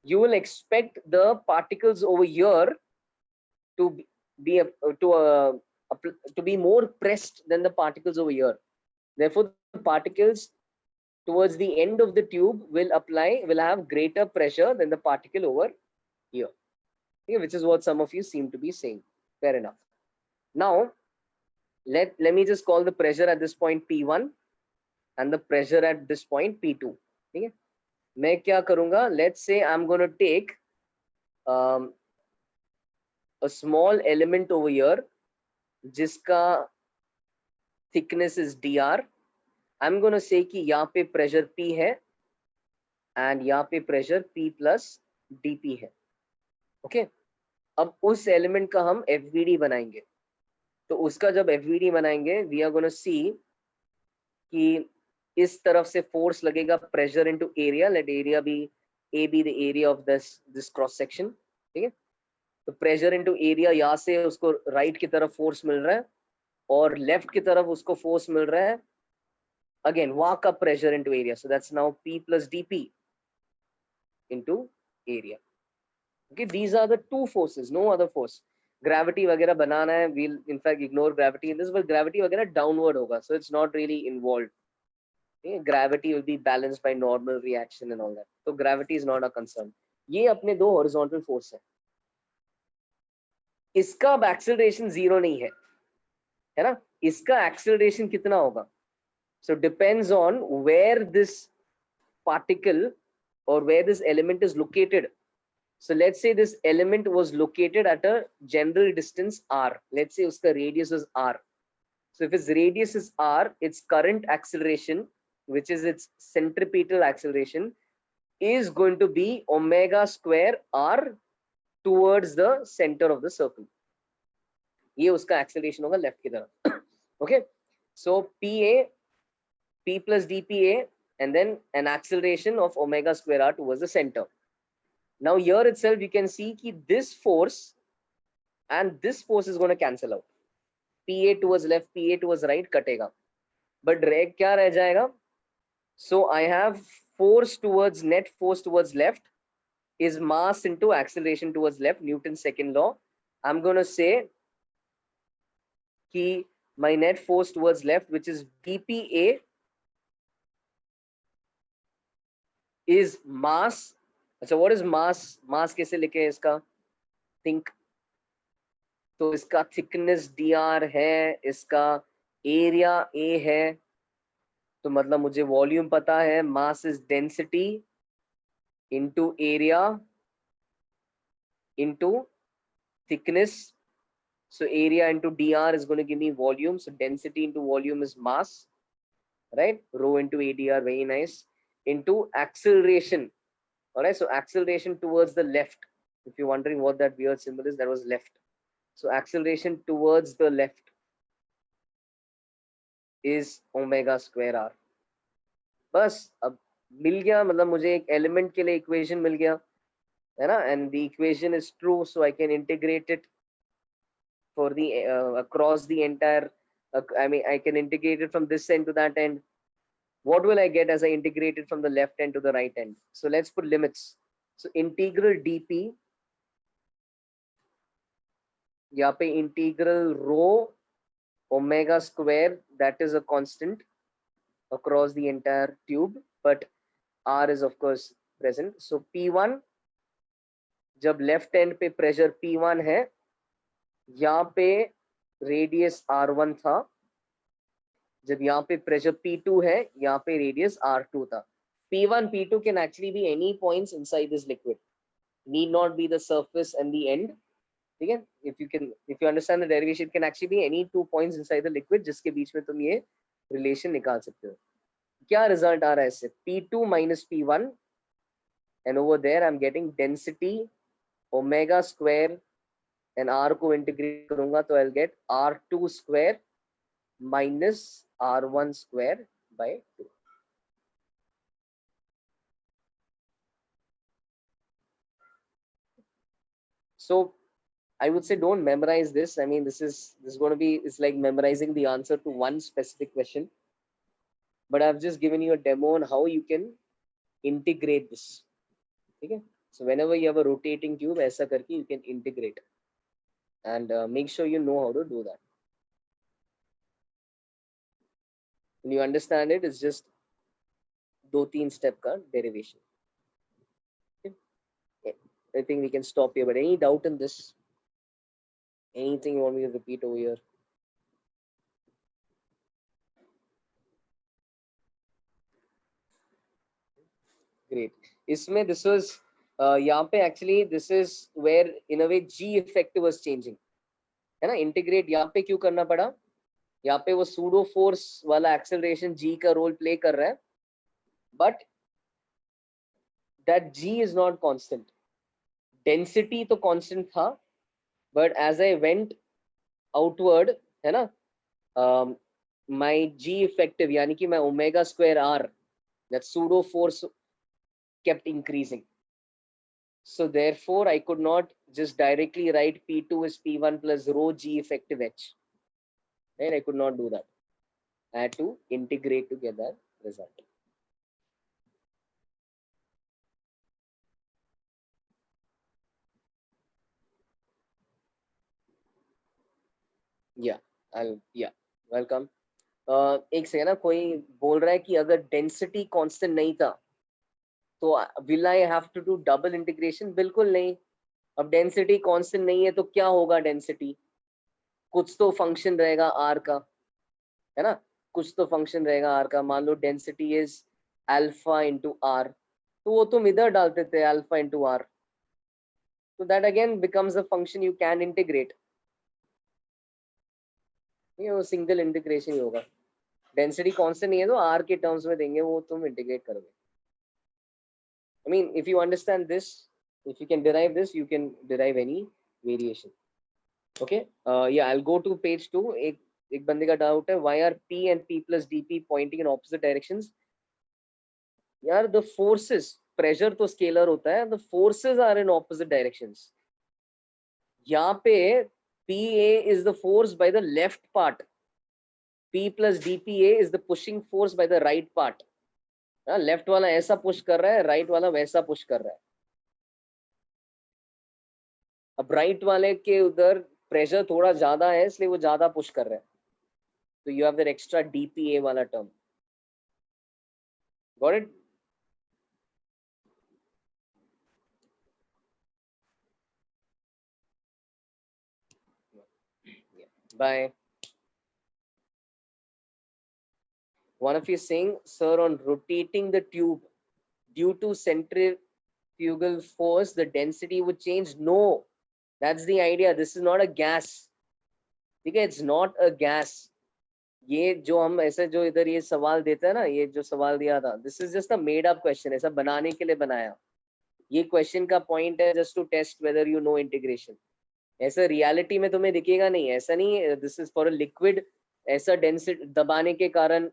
you will expect the particles over here to be to be more pressed than the particles over here. Therefore, the particles towards the end of the tube will have greater pressure than the particle over here. Okay, which is what some of you seem to be saying. Fair enough. Now, let me just call the pressure at this point P1 and the pressure at this point P2. Okay? मैं क्या करूँगा? Let's say I'm going to take a small element over here, जिसका thickness is dr. I'm going to say कि यहाँ पे pressure P है and यहाँ पे pressure P plus dP है. Okay? अब उस एलिमेंट का हम FVD बनाएंगे. तो उसका जब FVD बनाएंगे, we are going to see कि इस तरफ से फोर्स लगेगा pressure into area. Let area be A B the area of this cross section. ठीक है, तो प्रेशर इनटू एरिया, यहाँ से उसको राइट की तरफ फोर्स मिल रहा है और लेफ्ट की तरफ उसको फोर्स मिल रहा है. अगेन वहां का pressure into area, so that's now P plus dP into area. Okay, these are the two forces, no other force. Gravity वगैरह बनाना है, we'll in fact ignore gravity in this, but gravity वगैरह downward होगा, so it's not really involve. Gravity will be balanced by normal reaction and all that. So gravity is not a concern. ये अपने दो horizontal force है. इसका अब acceleration zero नहीं है ना? इसका acceleration कितना होगा? So depends on where this particle or where this element is located. So let's say this element was located at a general distance r. Let's say उसका radius is r. So if its radius is r, its current acceleration, which is its centripetal acceleration, is going to be omega square r towards the center of the circle. ये उसका acceleration होगा left की तरफ. Okay, so P plus dPa, and then an acceleration of omega square r towards the center. Now here itself you can see that this force and this force is going to cancel out. PA towards left, PA towards right कटेगा. But क्या रह जाएगा? So I have force towards, net force towards left is mass into acceleration towards left, Newton's second law. I'm going to say कि my net force towards left, which is dPa, is mass. So what is mass? Mass कैसे लिखे इसका? Think. तो इसका thickness dr है, इसका area a है, तो मतलब मुझे वॉल्यूम पता है, mass is density into area into thickness. So area into dr is going to give me volume. So density into volume is mass, right? Rho into adr, very nice. Into acceleration. All right, so acceleration towards the left. If you're wondering what that weird symbol is, that was left. So acceleration towards the left is omega square r. बस अब मिल गया, मतलब मुझे एक element के लिए equation मिल गया है ना, and the equation is true, so I can integrate it for the across the entire I mean, I can integrate it from this end to that end. What will I get as I integrate it from the left end to the right end? So let's put limits. So integral dp, यहाँ पे integral rho omega square, that is a constant across the entire tube, but r is of course present. So P1, जब left and पे pressure P1 है, यहाँ पे radius R1 था, जब यहाँ पे प्रेशर P2 है, यहाँ पे रेडियस R2 था. P1, P2 can actually be any points inside this liquid, need not be the surface and the end. ठीक है, if you understand the derivation, it can actually be any 2 points inside the liquid जिसके बीच में तुम ये relation निकाल सकते हो. क्या रिजल्ट आ रहा है इससे? P2 minus P1, and over there I'm getting density omega square, and R को इंटीग्रेट करूंगा तो I'll get R2 square minus R1 square by 2. So I would say don't memorize this. I mean, this is going to be, it's like memorizing the answer to one specific question. But I've just given you a demo on how you can integrate this. Okay? So whenever you have a rotating tube, ऐसा करके you can integrate, and make sure you know how to do that. When you understand it, it's just 2-3 step का derivation. Okay? I think we can stop here. But any doubt in this? Anything you want me to repeat over here? Great. इसमें this was यहाँ पे actually this is where in a way G effective was changing, है ना? Integrate यहाँ पे क्यों करना पड़ा? यहाँ पे वो pseudo force वाला acceleration G का role play कर रहा है, but that G is not constant. Density तो constant था, but as I went outward, है ना, my G effective यानी कि मैं omega square R, that pseudo force kept increasing. So therefore I could not just directly write P2 is P1 plus rho G effective H. Right? I could not do that. I had to integrate to get that result. Yeah, welcome. एक second ना, कोई बोल रहा है कि अगर density constant नहीं था तो will I have to do double integration? बिल्कुल नहीं. अब डेंसिटी कांस्टेंट नहीं है तो क्या होगा? डेंसिटी कुछ तो फंक्शन रहेगा आर का, है ना? कुछ तो फंक्शन रहेगा आर का. मान लो density is alpha into R, तो वो तुम इधर डालते थे अल्फा इंटू आर, तो that again becomes a function you can integrate. ये वो सिंगल इंटीग्रेशन ही होगा. डेंसिटी कांस्टेंट नहीं है तो आर के टर्म्स में देंगे, वो तुम इंटीग्रेट करोगे. I mean, if you understand this, if you can derive this, you can derive any variation. Okay. Yeah, I'll go to page 2. एक बंदे का डाउट है, why are P and P plus DP pointing in opposite directions? यार, the forces, pressure तो scalar होता है, the forces are in opposite directions. यहाँ पे PA is the force by the left part, P plus DPA is the pushing force by the right part. Left वाला ऐसा push कर रहा है, राइट वाला वैसा पुश कर रहा है. अब राइट वाले के उधर प्रेशर थोड़ा ज्यादा है, इसलिए वो ज्यादा पुश कर रहा है, तो you have that extra DPA वाला term. Got it? Bye. One of you saying, sir, on rotating the tube due to centrifugal force the density would change. No, that's the idea. This is not a gas. ठीक है, it's not a gas. ये जो हम ऐसे जो इधर ये सवाल देते हैं ना, ये जो सवाल दिया था, this is just a made up question. ऐसा बनाने के लिए बनाया. ये क्वेश्चन का पॉइंट है just to test whether you know integration. ऐसा रियलिटी में तुम्हें दिखेगा नहीं, ऐसा नहीं. This is for a liquid. ऐसा डेंसिटी दबाने के कारण,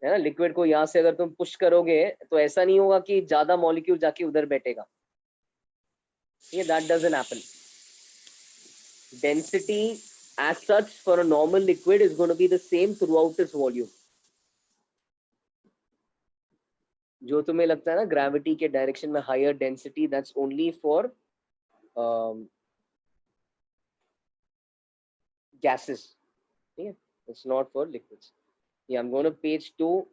है ना, लिक्विड को यहाँ से अगर तुम पुश करोगे तो ऐसा नहीं होगा कि ज्यादा मॉलिक्यूल जाके उधर बैठेगा. ये that doesn't happen. Density as such for a normal liquid is going to be the same throughout its volume. जो तुम्हें लगता है ना ग्रेविटी के डायरेक्शन में higher density, that's only for gases. Yeah, it's not for liquids. Yeah, I'm going to page 2.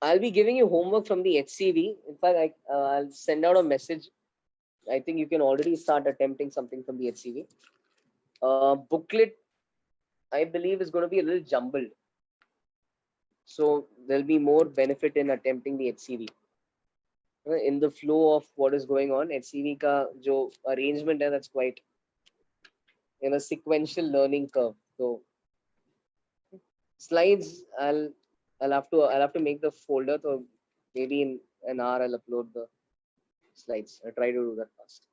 I'll be giving you homework from the HCV. In fact, I'll send out a message. I think you can already start attempting something from the HCV. Booklet, I believe, is going to be a little jumbled. So there'll be more benefit in attempting the HCV. In the flow of what is going on, HCV ka jo arrangement hai, that's quite in a sequential learning curve. So slides, I'll have to make the folder. So maybe in an hour I'll upload the slides. I'll try to do that fast.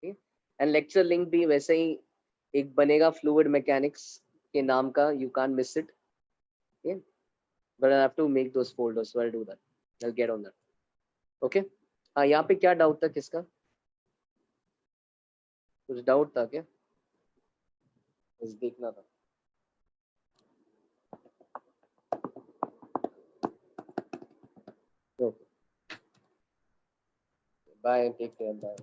Okay. And lecture link भी वैसे ही एक बनेगा fluid mechanics के नाम का. You can't miss it. Okay. But I have to make those folders, so I'll do that. I'll get on that. Okay. हाँ, यहाँ पे क्या डाउट था किसका? कुछ डाउट था क्या? बस देखना था. Okay. Bye. Take care. Bye.